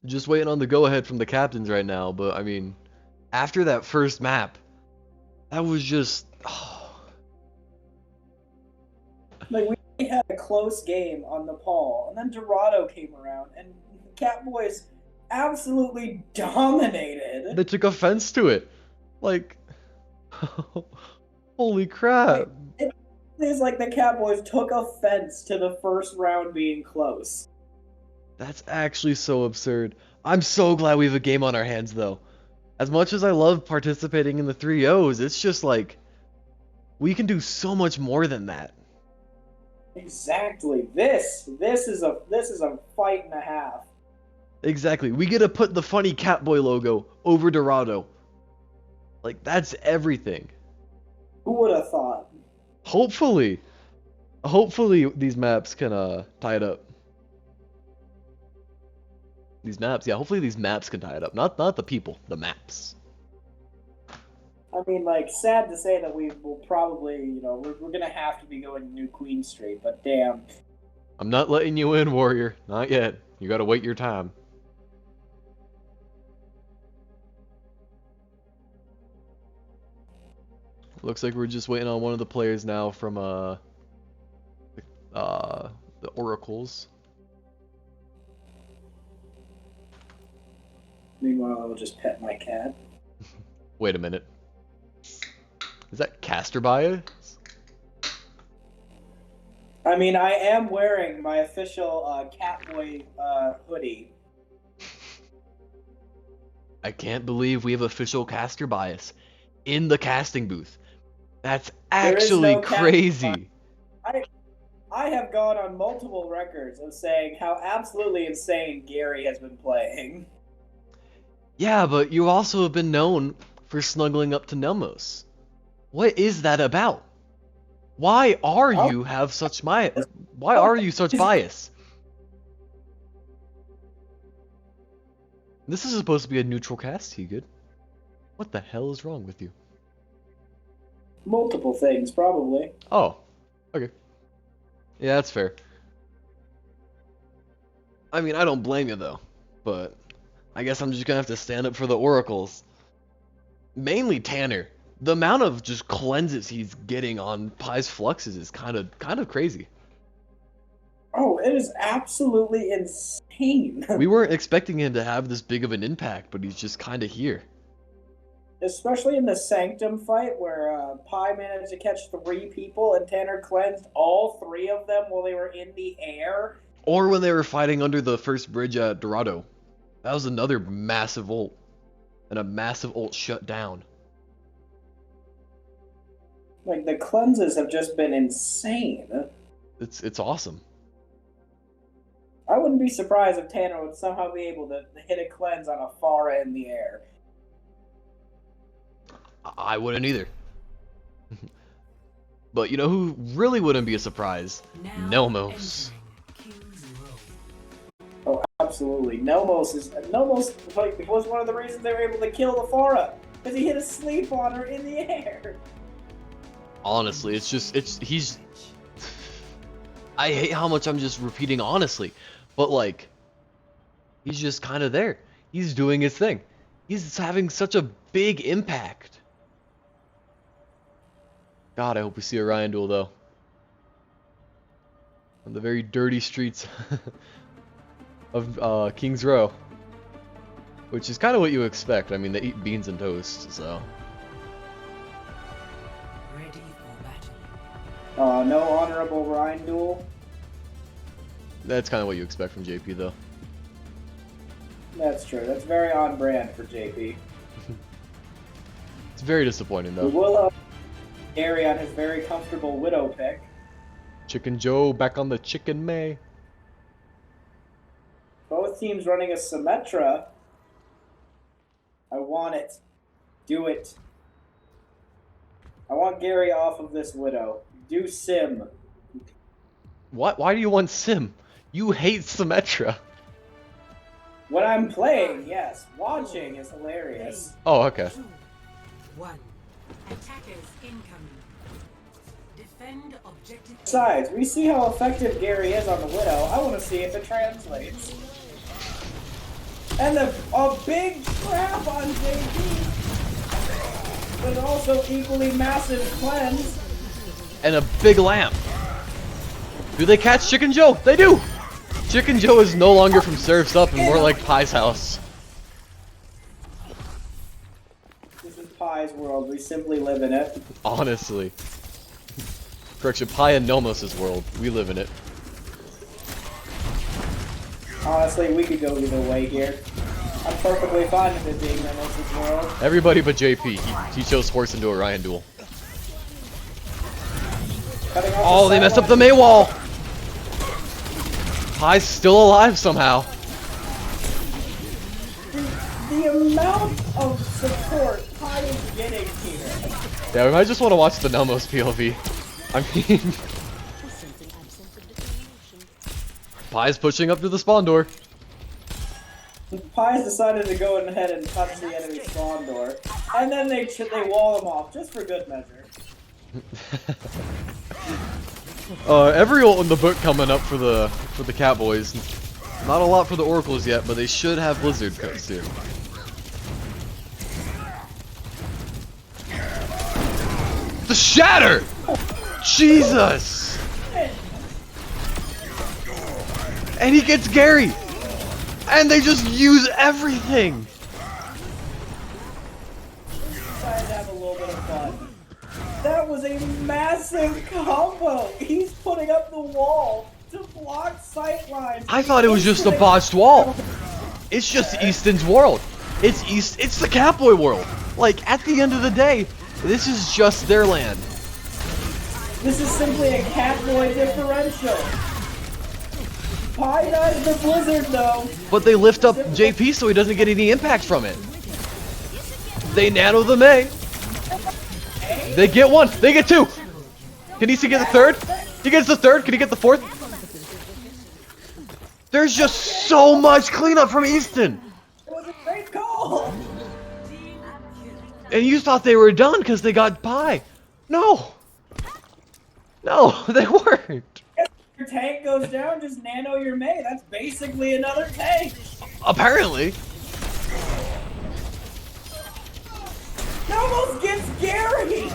Just waiting on the go-ahead from the captains right now, but I mean, after that first map, that was just... Like, we had a close game on Nepal, and then Dorado came around, and Catboys absolutely dominated. They took offense to it. Like, holy crap. It's like the Catboys took offense to the first round being close. That's actually so absurd. I'm so glad we have a game on our hands, though. As much as I love participating in the 3-0s, it's just like, we can do so much more than that. Exactly. This is a fight and a half. Exactly. We get to put the funny Catboy logo over Dorado. Like, that's everything. Who would have thought? Hopefully these maps can tie it up. These maps, yeah, hopefully these maps can tie it up. Not the people, the maps. I mean, like, sad to say that we will probably, you know, we're gonna have to be going to New Queen Street, but damn. I'm not letting you in, Warrior. Not yet. You gotta wait your time. Looks like we're just waiting on one of the players now from the Oracles. Meanwhile, I'll just pet my cat. Wait a minute. Is that caster bias? I mean, I am wearing my official Catboy hoodie. I can't believe we have official caster bias in the casting booth. That's actually no casting crazy. I have gone on multiple records of saying how absolutely insane Gary has been playing. Yeah, but you also have been known for snuggling up to Nelmos. What is that about? Why are you have such bias? Why are you such bias? This is supposed to be a neutral cast, Tegan. What the hell is wrong with you? Multiple things, probably. Oh, okay. Yeah, that's fair. I mean, I don't blame you though, but I guess I'm just gonna have to stand up for the Oracles. Mainly Tanner. The amount of just cleanses he's getting on Pai's fluxes is kind of crazy. Oh, it is absolutely insane. We weren't expecting him to have this big of an impact, but he's just kind of here. Especially in the Sanctum fight where Pai managed to catch 3 people and Tanner cleansed all 3 of them while they were in the air. Or when they were fighting under the first bridge at Dorado. That was another massive ult. And a massive ult shut down. Like, the cleanses have just been insane. It's awesome. I wouldn't be surprised if Tanner would somehow be able to hit a cleanse on a Pharah in the air. I wouldn't either. But you know who really wouldn't be a surprise? Nelmos. Oh, absolutely. Nelmos like, was one of the reasons they were able to kill the Pharah. Because he hit a sleep on her in the air. Honestly, he's... I hate how much I'm just repeating honestly. But like, he's just kind of there. He's doing his thing. He's having such a big impact. God, I hope we see a Ryan duel though. On the very dirty streets of King's Row. Which is kind of what you expect. I mean, they eat beans and toast, so... Ready for battle. No honorable Rhine duel. That's kind of what you expect from JP, though. That's true. That's very on brand for JP. It's very disappointing, We though. will Gary on his very comfortable Widow pick. Chicken Joe back on the Chicken May. Both teams running a Symmetra. I want it. Do it. I want Gary off of this Widow. Do Sim. What? Why do you want Sim? You hate Symmetra. When I'm playing, yes. Watching is hilarious. Oh, okay. 2, 1. Attackers incoming. Defend objective. Besides, we see how effective Gary is on the Widow. I want to see if it translates. And a big trap on JP. But also equally massive cleanse. And a big lamp. Do they catch Chicken Joe? They do! Chicken Joe is no longer from Surf's Up and more like Pie's house. This is Pie's world. We simply live in it. Honestly. Correction, Pie and Nomos' world. We live in it. Honestly, we could go either way here. I'm perfectly fine with it being Nomos' world. Everybody but JP. He chose horse into Orion duel. Cutting off Oh, they messed up the May wall! Pie's still alive somehow. The amount of support Pie is getting here. Yeah, we might just want to watch the Nomos POV. I mean... Pie's pushing up to the spawn door. Pie's decided to go ahead and touch the enemy spawn door. And then they wall him off, just for good measure. Every ult in the book coming up for the Catboys. Not a lot for the Oracles yet, but they should have Blizzard soon. The Shatter! Jesus! And he gets Gary! And they just use everything! Decided to have a little bit of fun. That was a massive combo! He's putting up the wall to block sight lines. I thought it was just a botched wall. It's just Easton's world. It's the Catboy world. Like, at the end of the day, this is just their land. This is simply a Catboy differential. Pie dies the Blizzard though. But they lift up JP so he doesn't get any impact from it. They nano the May. They get one. They get two. Can he get the third? He gets the third. Can he get the fourth? There's just so much cleanup from Easton. It was a great call. And you thought they were done because they got Pie. No. No, they weren't. Your tank goes down, just nano your May. That's basically another tank. Apparently. Almost gets Gary.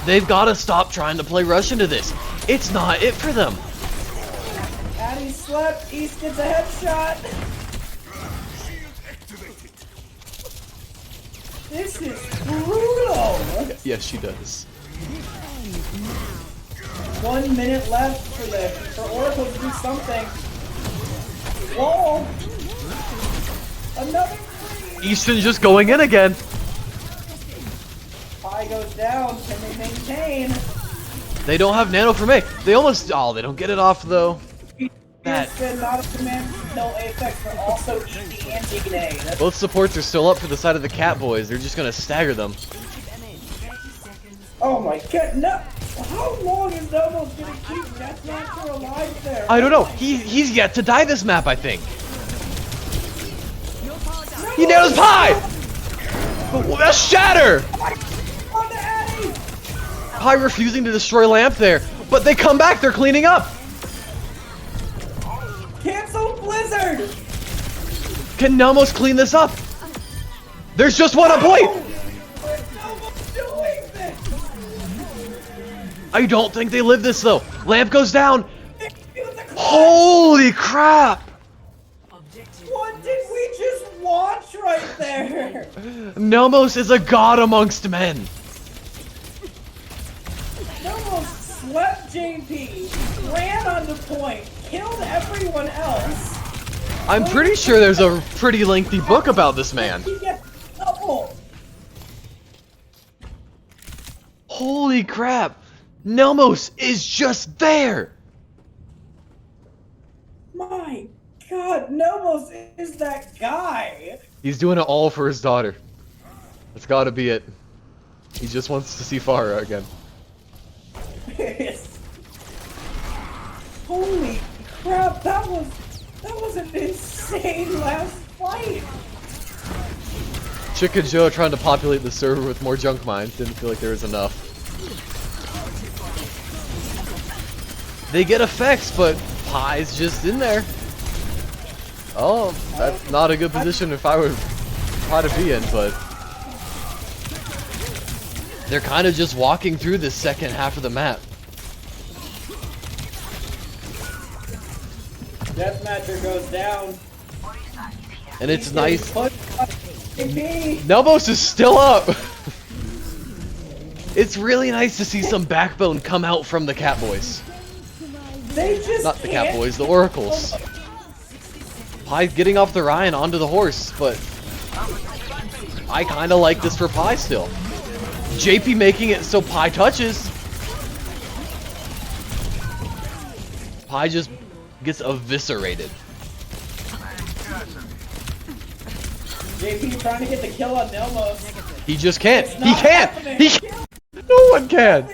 They've got to stop trying to play rush into this. It's not it for them. Addy slept. East gets a headshot. This is brutal. Yes, she does. 1 minute left for Oracle to do something. Whoa! Another three. Easton's just going in again. Pie goes down. Can they maintain? They don't have nano for May. They almost. Oh, they don't get it off though. That. Not a command no Apex, but also eat the anti-grenade. Both supports are still up for the side of the Catboys. They're just gonna stagger them. Oh my god, no! How long is Nomos gonna keep Deathmatcher alive there? I don't know. He's yet to die this map, I think. He nails Pie! A shatter! On to Addy! Pie refusing to destroy Lamp there, but they come back. They're cleaning up. Cancel Blizzard! Can Nomos clean this up? There's just one on point. Where's Nomos doing this? I don't think they live this though. Lamp goes down. It was a clutch. Holy crap! What did we just watch right there? Nomos is a god amongst men. Nomos slept JP, ran onto point, killed everyone else. I'm pretty sure there's a pretty lengthy book about this man. He gets double. Holy crap! Nomos is just there! My god, Nomos is that guy. He's doing it all for his daughter. That's gotta be it. He just wants to see Farah again. Holy crap, that was an insane last fight. Chick and Joe trying to populate the server with more junk mines. Didn't feel like there was enough. They get effects, but Pie's just in there. Oh, that's not a good position if I were try to be in, but they're kind of just walking through the second half of the map. Deathmatcher goes down. And it's nice. JP! Nelbos is still up. It's really nice to see some backbone come out from the Catboys. They just Not the can't- Catboys, the Oracles. Pi getting off the Ryan onto the horse, but I kind of like this for Pi still. JP making it so Pi touches. Pi just gets eviscerated. JP trying to get the kill on Nelmos. He just can't. It's He not can't. happening. He can't. No one can.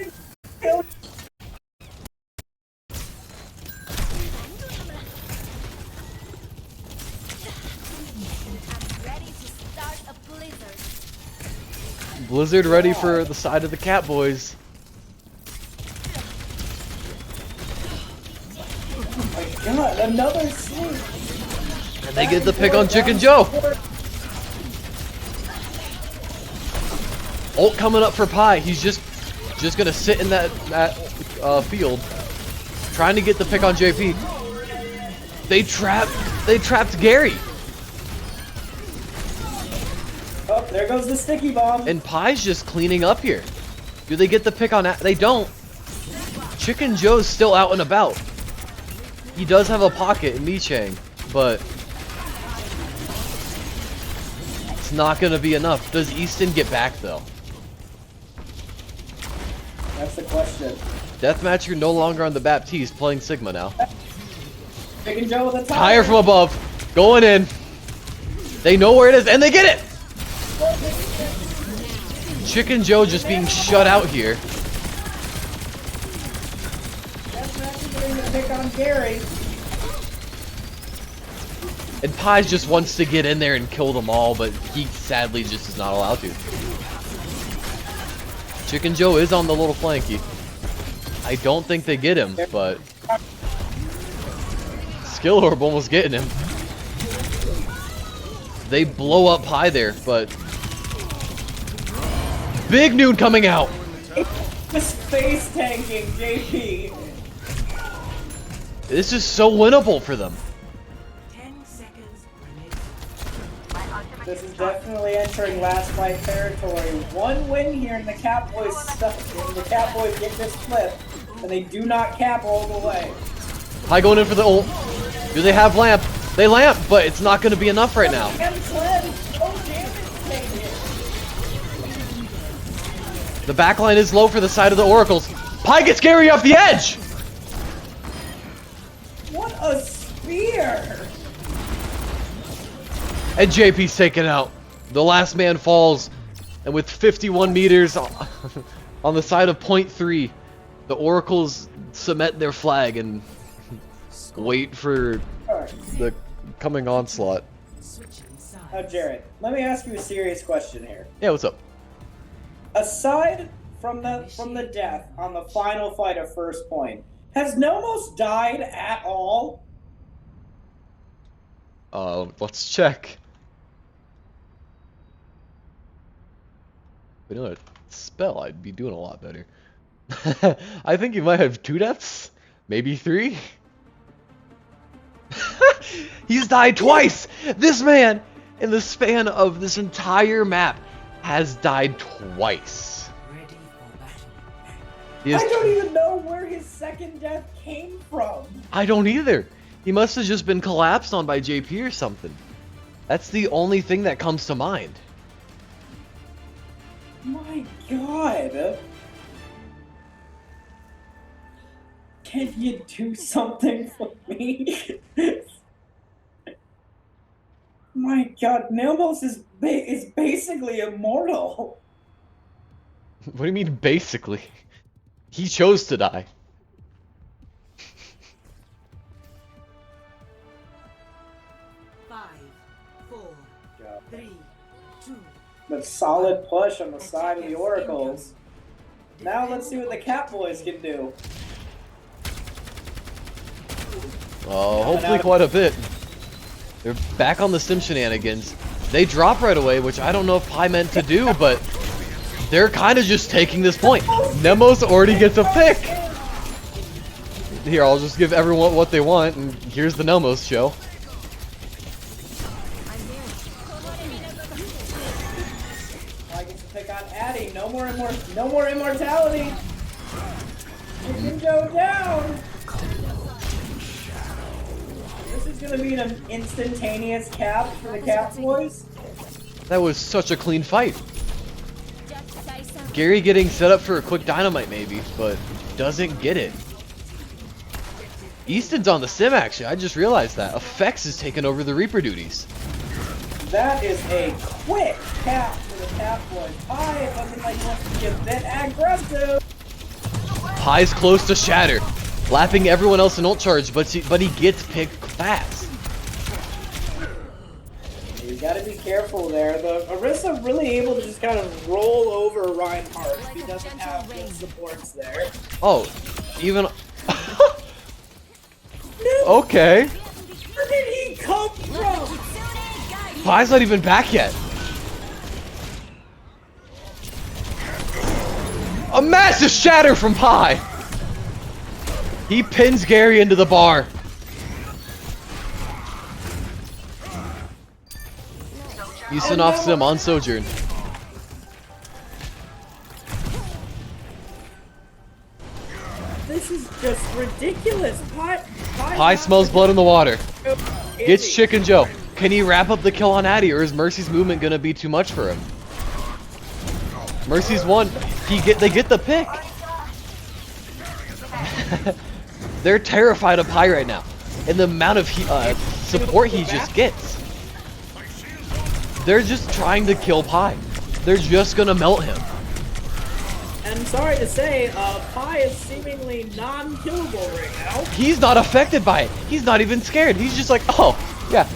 Ready to start a blizzard. Blizzard ready for the side of the Catboys. Oh my god, another sleep. And they get the pick on Chicken Joe. Ult coming up for Pi. He's just gonna sit in that field, trying to get the pick on JP. They trapped Gary. Oh, there goes the sticky bomb. And Pi's just cleaning up here. Do they get the pick on? They don't. Chicken Joe's still out and about. He does have a pocket in Nichang, but it's not gonna be enough. Does Easton get back though? That's the question. Deathmatcher no longer on the Baptiste, playing Sigma now. Chicken Joe with a Tire from above, going in. They know where it is, and they get it! Chicken Joe just being shut out here. Deathmatcher getting the pick on Gary. And Pies just wants to get in there and kill them all, but he sadly just is not allowed to. Chicken Joe is on the little flanky. I don't think they get him, but Skill Orb almost getting him. They blow up Pie there, but Big Noon coming out. Just face tanking JP. This is so winnable for them. 10 seconds remaining. This is definitely entering last fight territory. One win here in the Catboys stuff. The Catboys get this flip, and they do not cap all the way. Pie going in for the ult. Do they have lamp? They lamp, but it's not going to be enough right now. And Slim, no damage taken. The backline is low for the side of the Oracles. Pie gets Gary off the edge! What a spear! And JP's taken out. The last man falls. And with 51 meters on the side of point 3, the Oracles cement their flag and wait for the coming onslaught. Switching sides. Now, Jared, let me ask you a serious question here. Yeah, what's up? Aside from the death on the final fight of First Point, has Nomos died at all? Let's check. If I know how to spell, I'd be doing a lot better. I think he might have 2 deaths, maybe 3. He's died twice! This man, in the span of this entire map, has died twice. Ready for battle. He has I don't even know where his second death came from. I don't either. He must have just been collapsed on by JP or something. That's the only thing that comes to mind. My god. Can you do something for me? My god, Nomos is basically immortal. What do you mean, basically? He chose to die. Five, four, God. 3, 2. But solid push on the side of the Oracles. Now let's see what the Catboys can do. Hopefully quite a bit. They're back on the sim shenanigans. They drop right away, which I don't know if Pi meant to do, but they're kind of just taking this point. Nemos already gets a pick. Here, I'll just give everyone what they want, and here's the Nemos show. I get to pick on Addy. No more immortality. It can go down. This is gonna be an instantaneous cap for the Catboys. That was such a clean fight. Just say something. Gary getting set up for a quick dynamite maybe, but doesn't get it. Easton's on the sim actually, I just realized that. Effects is taking over the Reaper duties. That is a quick cap for the Catboys. Pi doesn't like wants to get a bit aggressive. Pi's close to shatter, lapping everyone else in ult charge, but he gets picked fast. You gotta be careful there. The Orisa really able to just kind of roll over Reinhardt. He doesn't have good supports there. Oh, even... Okay. Where did he come from? Pi's not even back yet. A massive shatter from Pi. He pins Gary into the bar. Easton off sim on Sojourn. This is just ridiculous. Pi smells blood in the water. Gets Chicken Joe. Can he wrap up the kill on Addy, or is Mercy's movement gonna be too much for him? Mercy's one. They get the pick. They're terrified of Pi right now, and the amount of support he just gets. They're just trying to kill Pi. They're just gonna melt him. And I'm sorry to say, Pi is seemingly non-killable right now. He's not affected by it. He's not even scared. He's just like, oh, yeah.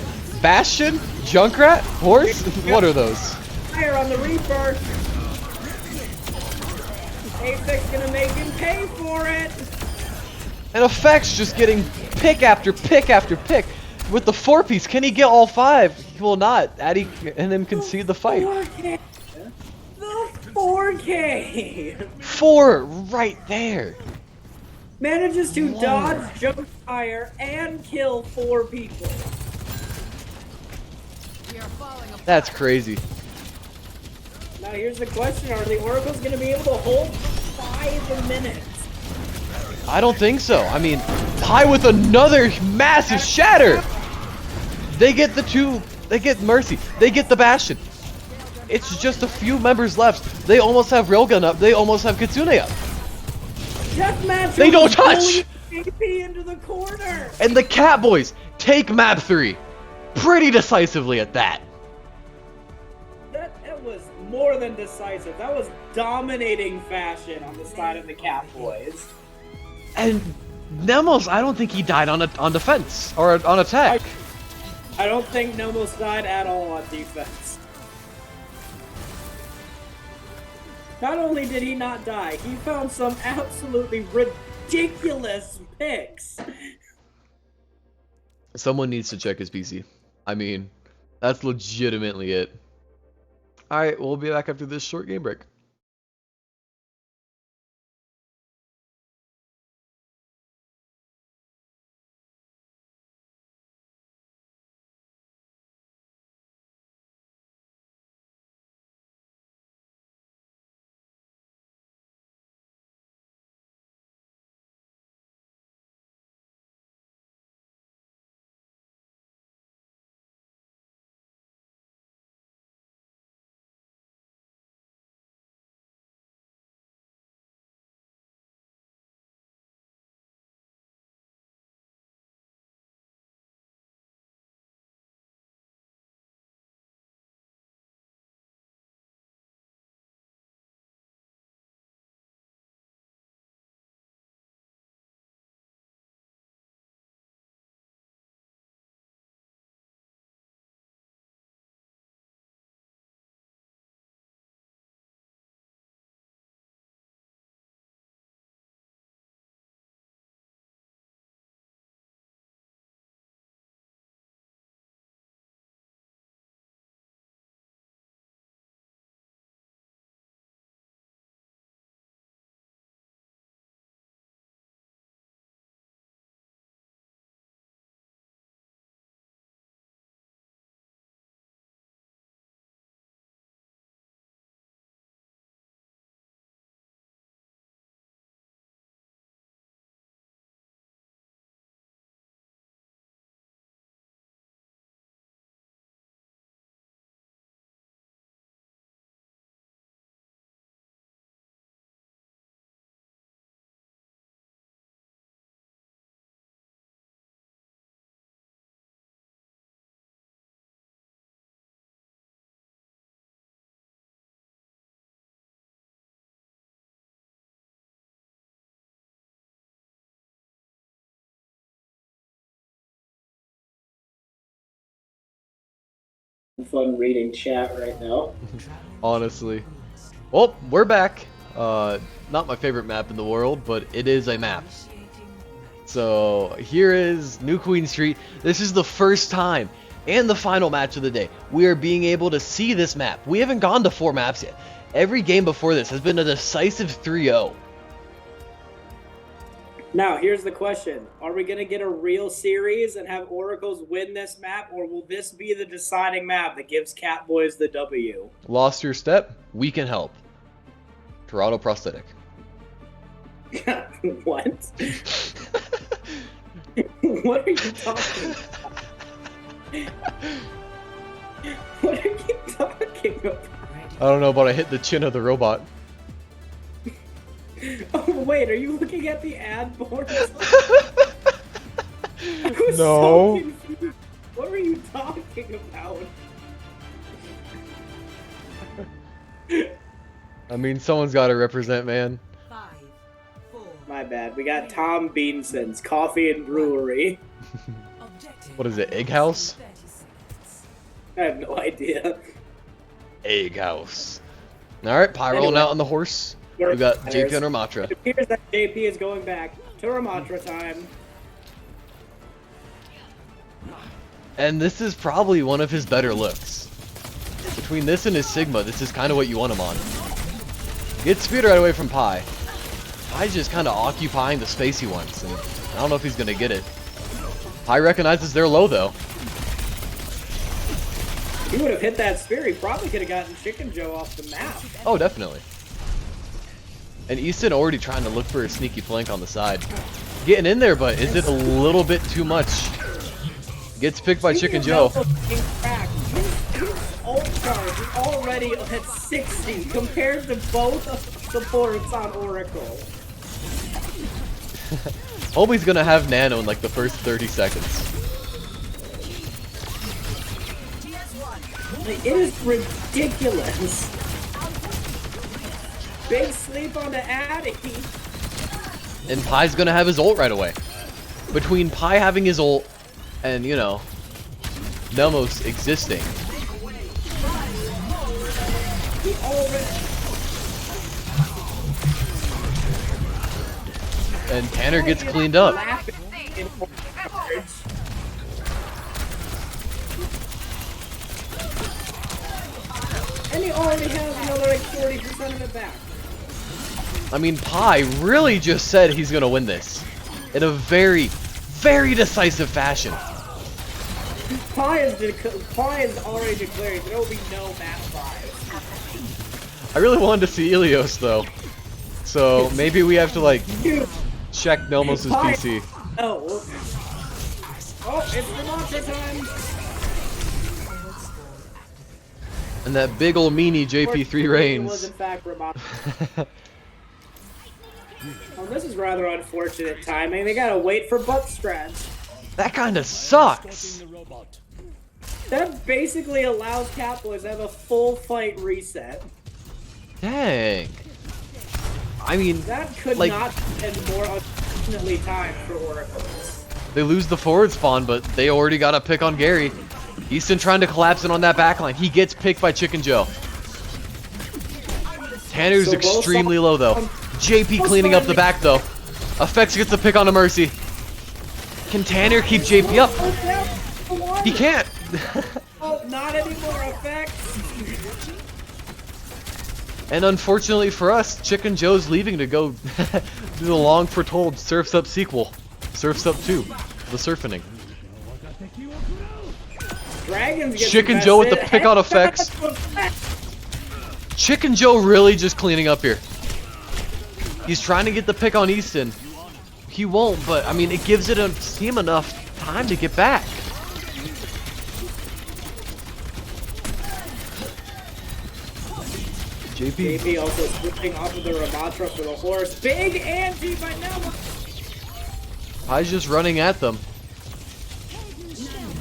Bastion? Junkrat? Horse? What are those? Fire on the Reaper. Apex gonna make him pay for it. And Effects just getting pick after pick after pick. With the 4-piece, can he get all 5? He will not. Addy and him concede the fight. 4K. The 4K. 4 right there. Manages to dodge, jump fire, and kill 4 people. That's crazy. Now here's the question, are the Oracles going to be able to hold 5 minutes? I don't think so. I mean, Pi with another massive shatter. They get the 2, they get Mercy, they get the Bastion. It's just a few members left. They almost have Railgun up, they almost have Kitsune up. Deathmatch. They don't touch! AP into the corner. And the Catboys take map 3. Pretty decisively at that. That was more than decisive. That was dominating fashion on the side of the Catboys. And Nemos, I don't think he died on defense or on attack. I don't think Nomos died at all on defense. Not only did he not die, he found some absolutely ridiculous picks. Someone needs to check his PC. I mean, that's legitimately it. Alright, we'll be back after this short game break. Fun reading chat right now. Honestly. Well, we're back. Not my favorite map in the world, but it is a map. So here is New Queen Street. This is the first time and the final match of the day we are being able to see this map. We haven't gone to 4 maps yet. Every game before this has been a decisive 3-0. Now, here's the question. Are we going to get a real series and have Oracles win this map, or will this be the deciding map that gives Catboys the W? Lost your step? We can help. Toronto Prosthetic. What? What are you talking about? What are you talking about? I don't know, but I hit the chin of the robot. Oh, wait, are you looking at the ad board? No. So confused. What are you talking about? I mean, someone's got to represent, man. 5, 4. My bad. We got Tom Beanson's Coffee and Brewery. Objective. What is it, Egg House? 30 seconds. I have no idea. Egg House. Alright, Pie rolling Anyway. out on the horse. We got JP and Ramatra. It appears that JP is going back to Ramatra time. And this is probably one of his better looks. Between this and his Sigma, this is kind of what you want him on. Gets speed right away from Pie. Pie's just kind of occupying the space he wants, and I don't know if he's going to get it. Pie recognizes they're low, though. He would have hit that spear. He probably could have gotten Chicken Joe off the map. Oh, definitely. And Easton already trying to look for a sneaky flank on the side. Getting in there, but is it a little bit too much? Gets picked by Chicken Joe. His ult charge is already at 60 compared to both supports on Oracle. Hope he's gonna have Nano in like the first 30 seconds. Like, it is ridiculous. Big sleep on the Addy. And Pie's gonna have his ult right away. Between Pie having his ult and, you know, Nelmos existing. He already... And Tanner gets cleaned up. And he already has another like 40% of it back. I mean, Pie really just said he's gonna win this. In a very, very decisive fashion. Pie is already declared there will be no map 5. I really wanted to see Ilios though. So maybe we have to like check Nelmos' Pie- PC. Oh, it's Ramatra time. And that big ol' meanie JP3 It was reigns. in fact Ramatra. Well, this is rather unfortunate timing. They gotta wait for butt stretch. That kinda sucks. The robot. That basically allows Catboys to have a full fight reset. Dang. I mean, That could like, not have been more unfortunately timed for Oracles. they lose the forward spawn, but they already got a pick on Gary. Easton trying to collapse in on that backline. He gets picked by Chicken Joe. Tanner's So both extremely low though. JP cleaning up the back though. Effects gets the pick on a Mercy. Can Tanner keep JP up? He can't. Oh, not anymore effects. And unfortunately for us, Chicken Joe's leaving to go do the long foretold Surf's Up sequel. Surf's Up 2. The surfing. Dragons get Chicken Joe with the invested. pick on effects. Chicken Joe really just cleaning up here. He's trying to get the pick on Easton. He won't, but I mean, it gives it a team enough time to get back. JP. JP also switching off of the Ramatra for the horse. Big anti by Nelma. Pie's just running at them.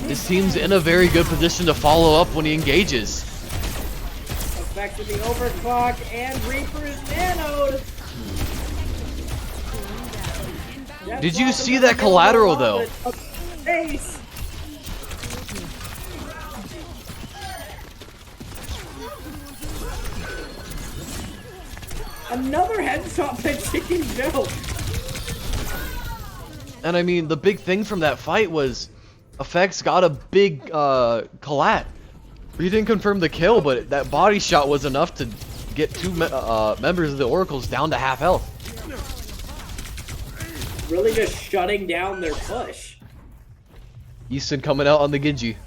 This team's in a very good position to follow up when he engages. Effect of the overclock and Reaper is nanoed. Did you see that collateral though? Face. Another headshot by Chicken Joe. And I mean, the big thing from that fight was Effects got a big collat. He didn't confirm the kill, but that body shot was enough to get two members of the Oracles down to half health. Really just shutting down their push. Easton coming out on the Genji.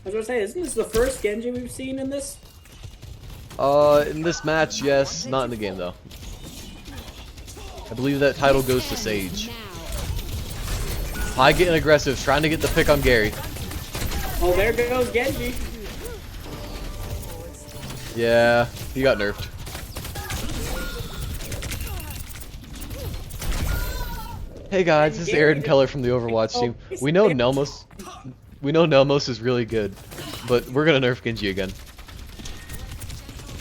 I was gonna say, isn't this the first Genji we've seen in this? In this match, yes. Not in the game, though. I believe that title goes to Sage. High getting aggressive, trying to get the pick on Gary. Oh, there goes Genji. Yeah, he got nerfed. Hey guys, this is Aaron Keller from the Overwatch team. We know Nelmos is really good, but we're gonna nerf Genji again.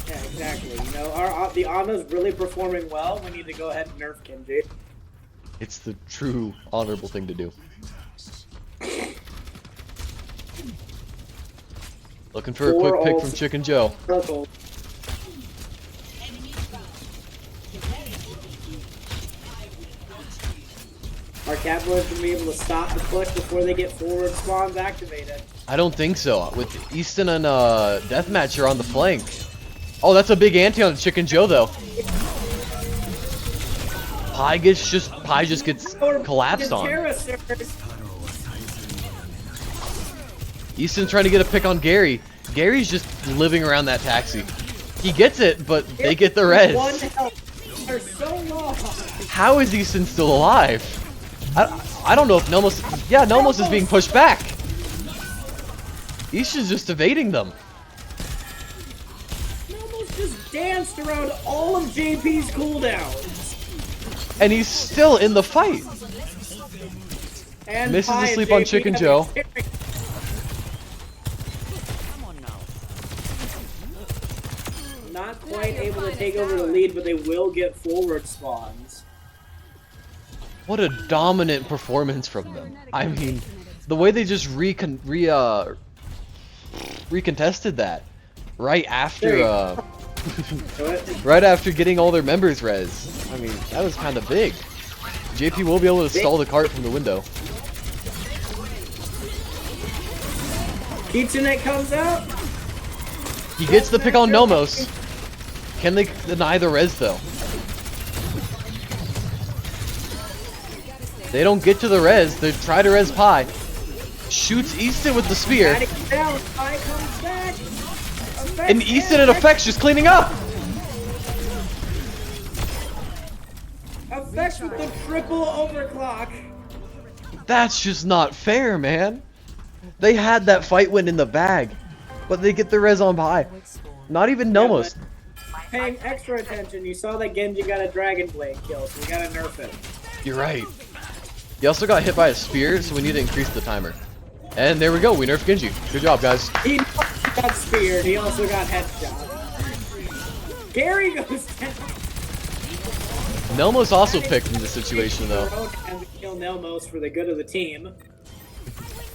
Yeah, exactly. You know, the Ana's really performing well. We need to go ahead and nerf Genji. It's the true honorable thing to do. Looking for a quick pick from Chicken Joe. Purple. Are Catboys gonna be able to stop the push before they get forward spawns activated? I don't think so. With Easton and Deathmatch are on the flank. Oh, that's a big ante on Chicken Joe though. Pi just gets collapsed on. Easton trying to get a pick on Gary. Gary's just living around that taxi. He gets it, but they get the res. They're so long. How is Easton still alive? I don't know if Nelmos... Yeah, Nelmos is being pushed back. Easton's just evading them. Nelmos just danced around all of JP's cooldowns. And he's still in the fight. And Misses Pi the and sleep on JP Chicken have Joe. Not quite able to take over the lead, but they will get forward spawns. What a dominant performance from them. I mean, the way they just recontested that right after right after getting all their members res. I mean, that was kind of big. JP will be able to stall the cart from the window. Kitsune comes out. He gets the pick on Nomos. Can they deny the res though? They don't get to the res. They try to res Pi. Shoots Easton with the spear. And Easton and Effects just cleaning up. Effects with the triple overclock. That's just not fair, man. They had that fight win in the bag, but they get the res on Pi. Not even Nomos. Paying extra attention, you saw that Genji got a Dragon Blade kill, so we gotta nerf it. You're right. He also got hit by a spear, so we need to increase the timer. And there we go, we nerfed Genji. Good job, guys. He got speared, he also got headshot. Gary goes down. Nelmos also picked in this situation, though. And kill Nelmos for the good of the team.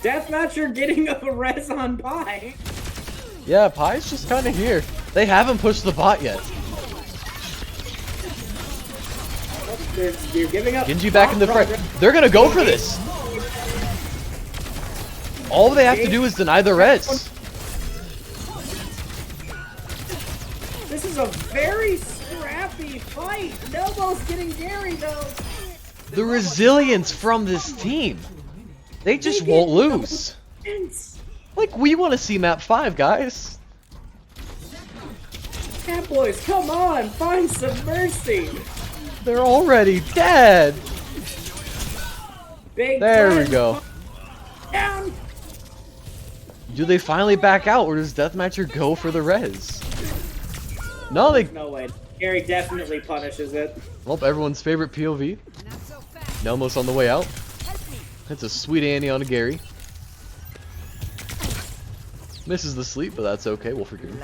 Deathmatcher getting a res on Pi. Yeah, Pi's just kind of here. They haven't pushed the bot yet. You're giving up. Genji back in the front. They're gonna go for this. All they have to do is deny the res. This is a very scrappy fight. Nelmos getting Gary though. The resilience from this team. They just won't lose. Like, we want to see map 5, guys. Catboys, come on, find some mercy. They're already dead. Big There we go. Down. Do they finally back out, or does Deathmatcher go for the res? No, they... No way. Gary definitely punishes it. Well, everyone's favorite POV. Nelmos on the way out. That's a sweet Annie on a Gary. Misses the sleep, but that's okay. We'll forgive him.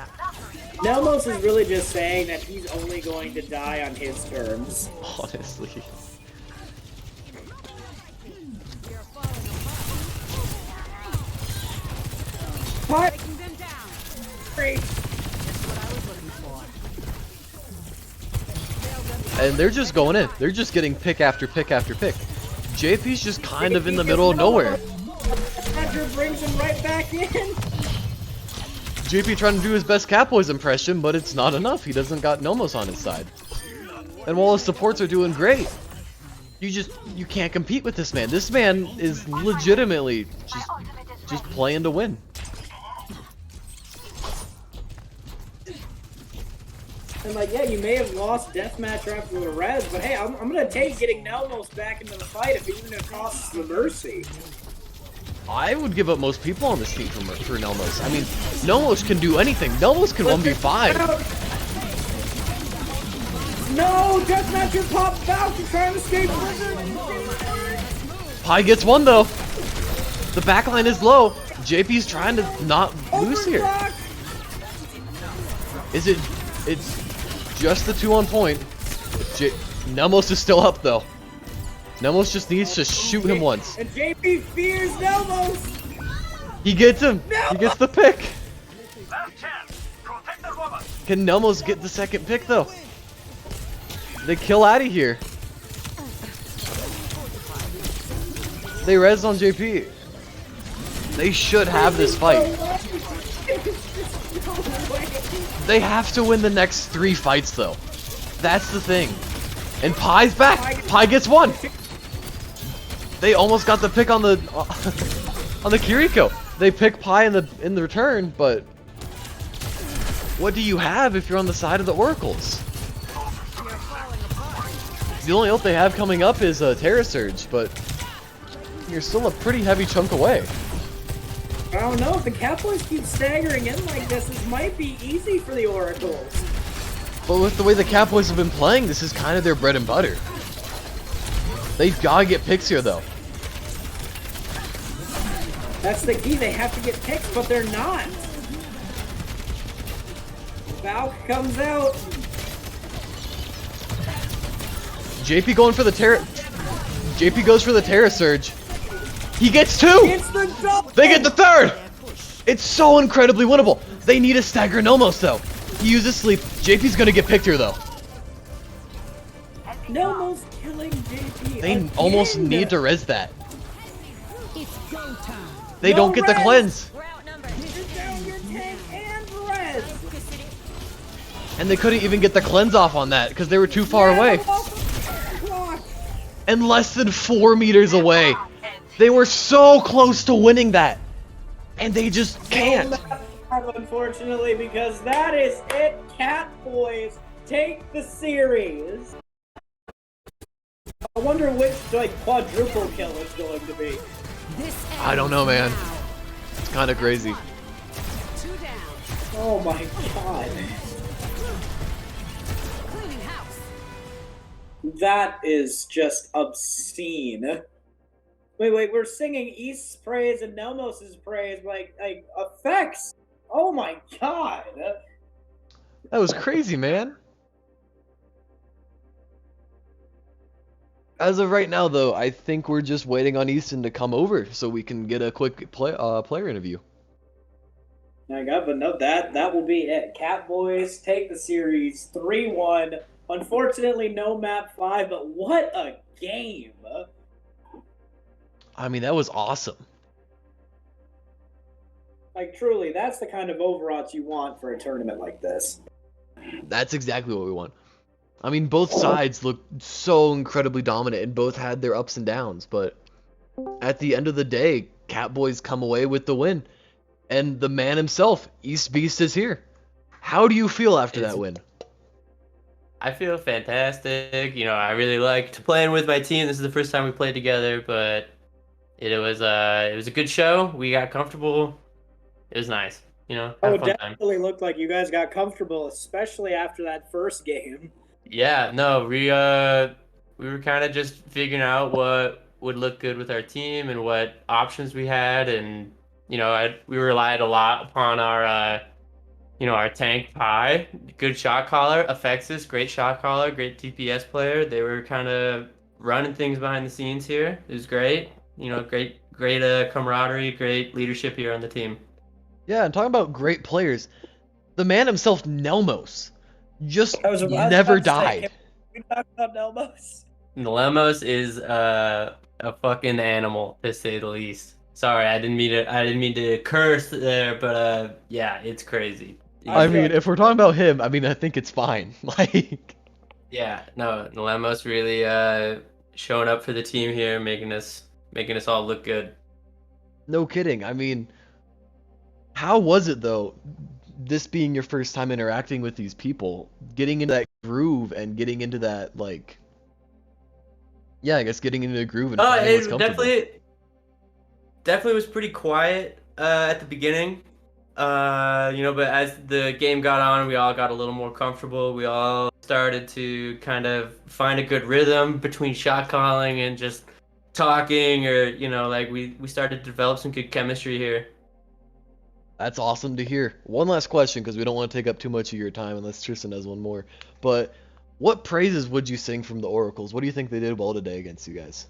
Nelmos is really just saying that he's only going to die on his terms. Honestly. What? and they're just going in. They're just getting pick after pick after pick. JP's just kind of in the middle of nowhere. Roger brings him right back in. JP trying to do his best Catboys impression, but it's not enough. He doesn't got Nomos on his side. And while his supports are doing great, you can't compete with this man. This man is legitimately just playing to win. And like, yeah, you may have lost deathmatch after the res, but hey, I'm gonna take getting Nelmos back into the fight if even it costs the mercy. I would give up most people on this team for Nelmos. I mean, Nelmos can do anything. Nelmos can 1v5. No, deathmatcher popped out to try and escape prison. Pi gets one though. The backline is low. JP's trying to not lose here. Is it? It's just the 2 on point. Nelmos is still up though. Nelmos just needs to shoot him once. And JP fears Nelmos. He gets him. He gets the pick. Can Nelmos get the second pick though? They kill out of here. They res on JP. They should have this fight. They have to win the next 3 fights though. That's the thing. And Pi's back. Pi gets one. They almost got the pick on the on the Kiriko. They pick Pi in the return, but what do you have if you're on the side of the Oracles? The only ult they have coming up is a Terra Surge, but you're still a pretty heavy chunk away. I don't know, if the Catboys keep staggering in like this might be easy for the Oracles. But with the way the Catboys have been playing, this is kind of their bread and butter. They've got to get picks here, though. That's the key, they have to get picks, but they're not. Valk comes out. JP going for the Terra... JP goes for the Terra Surge. He gets 2! It's the double. They get the 3rd! It's so incredibly winnable. They need a stagger Nomos, though. He uses sleep. JP's gonna get picked here, though. Nelmos killing JP. They again. almost need to res that. It's go time. They No don't get the res. cleanse. We're outnumbered. You're down your tank and res. And they couldn't even get the cleanse off on that, because they were too far away. And less than 4 meters away. They were so close to winning that. And they just can't. Unfortunately, because that is it. Catboys take the series. I wonder which quadruple kill it's going to be. This I don't know, man. It's kind of crazy. 2 down. Oh my god. Cleaning house. That is just obscene. Wait, we're singing East's praise and Nelmos's praise, like effects. Oh my god. That was crazy, man. As of right now, though, I think we're just waiting on Easton to come over so we can get a quick player interview. My god, but no, that will be it. Catboys take the series 3-1. Unfortunately, no map 5, but what a game. I mean, that was awesome. Like, truly, that's the kind of Overwatch you want for a tournament like this. That's exactly what we want. I mean, both sides looked so incredibly dominant and both had their ups and downs, but at the end of the day, Catboys come away with the win. And the man himself, East Beast, is here. How do you feel after that win? I feel fantastic. You know, I really liked playing with my team. This is the first time we played together, but it was a good show. We got comfortable. It was nice. You know, had Oh, a it fun time. definitely looked like you guys got comfortable, especially after that first game. Yeah, no, we were kind of just figuring out what would look good with our team and what options we had, and you know, we relied a lot upon our our tank Pi, good shot caller, Affexus, great shot caller, great DPS player. They were kind of running things behind the scenes here. It was great. You know, great camaraderie, great leadership here on the team. Yeah, and talking about great players, the man himself, Nelmos, just I was never about to say, died. We talked about Nelmos. Lemos is a fucking animal to say the least. Sorry, I didn't mean to curse there, but yeah, it's crazy. I feel mean, like- if we're talking about him, I mean, I think it's fine. Like, Yeah, no, Lemos really showing up for the team here, making us all look good. no kidding. I mean, how was it though? This being your first time interacting with these people, getting into that groove and getting into that like, yeah, I guess getting into the groove and Oh, finding what's it comfortable. definitely was pretty quiet at the beginning. But as the game got on, we all got a little more comfortable. We all started to kind of find a good rhythm between shot calling and just talking, or like we started to develop some good chemistry here. That's awesome to hear. One last question, because we don't want to take up too much of your time unless Tristan has one more. But what praises would you sing from the Oracles? What do you think they did well today against you guys?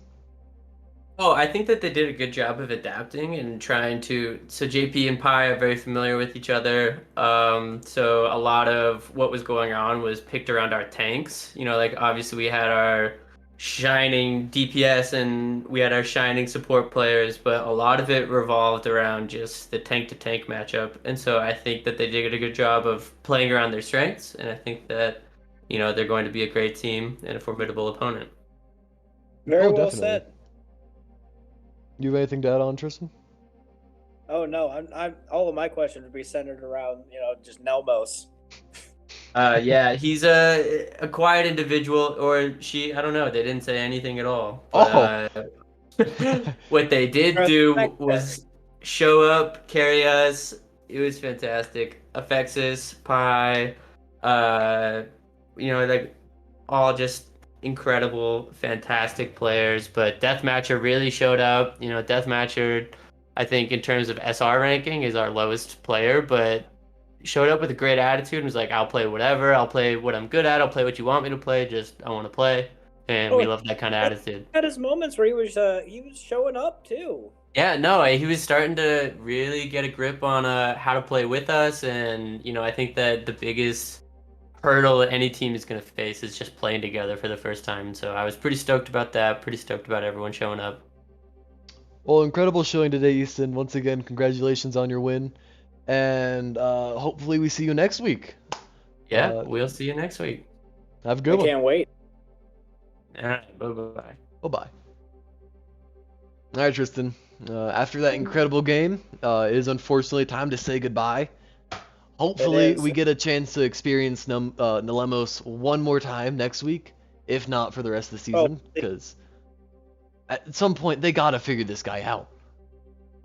Oh, I think that they did a good job of adapting and trying to. So JP and Pi are very familiar with each other. So a lot of what was going on was picked around our tanks. Like obviously we had our shining DPS and we had our shining support players, but a lot of it revolved around just the tank to tank matchup. And so I think that they did a good job of playing around their strengths. And I think that, they're going to be a great team and a formidable opponent. Very Oh, well definitely. said. You have anything to add on, Tristan? Oh no, I'm all of my questions would be centered around just Nelmos. Yeah, he's a quiet individual, or she. I don't know. They didn't say anything at all. But what they did do was show up, carry us. It was fantastic. Affexus, Pi, like all just incredible, fantastic players. But Deathmatcher really showed up. Deathmatcher, I think in terms of SR ranking, is our lowest player, but showed up with a great attitude and was like, I'll play whatever. I'll play what I'm good at. I'll play what you want me to play. Just I want to play. And we love that kind of attitude. Had his moments where he was showing up too. Yeah, no, he was starting to really get a grip on how to play with us. And, I think that the biggest hurdle that any team is going to face is just playing together for the first time. So I was pretty stoked about that. Pretty stoked about everyone showing up. Well, incredible showing today, Easton. Once again, congratulations on your win. And hopefully we see you next week. Yeah, we'll see you next week. Have a good I one. can't wait. All right, bye-bye. Bye-bye. All right, Tristan. After that incredible game, it is unfortunately time to say goodbye. Hopefully, It is. we get a chance to experience Nelemos one more time next week, if not for the rest of the season, because at some point they gotta figure this guy out.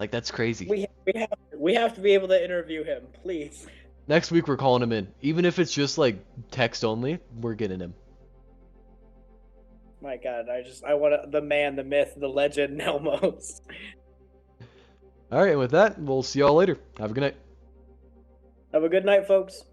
Like, that's crazy. We have to be able to interview him, please. Next week we're calling him in, even if it's just like text only. We're getting him. My God, I want the man, the myth, the legend, Nelmos. All right, and with that, we'll see y'all later. Have a good night. Have a good night, folks.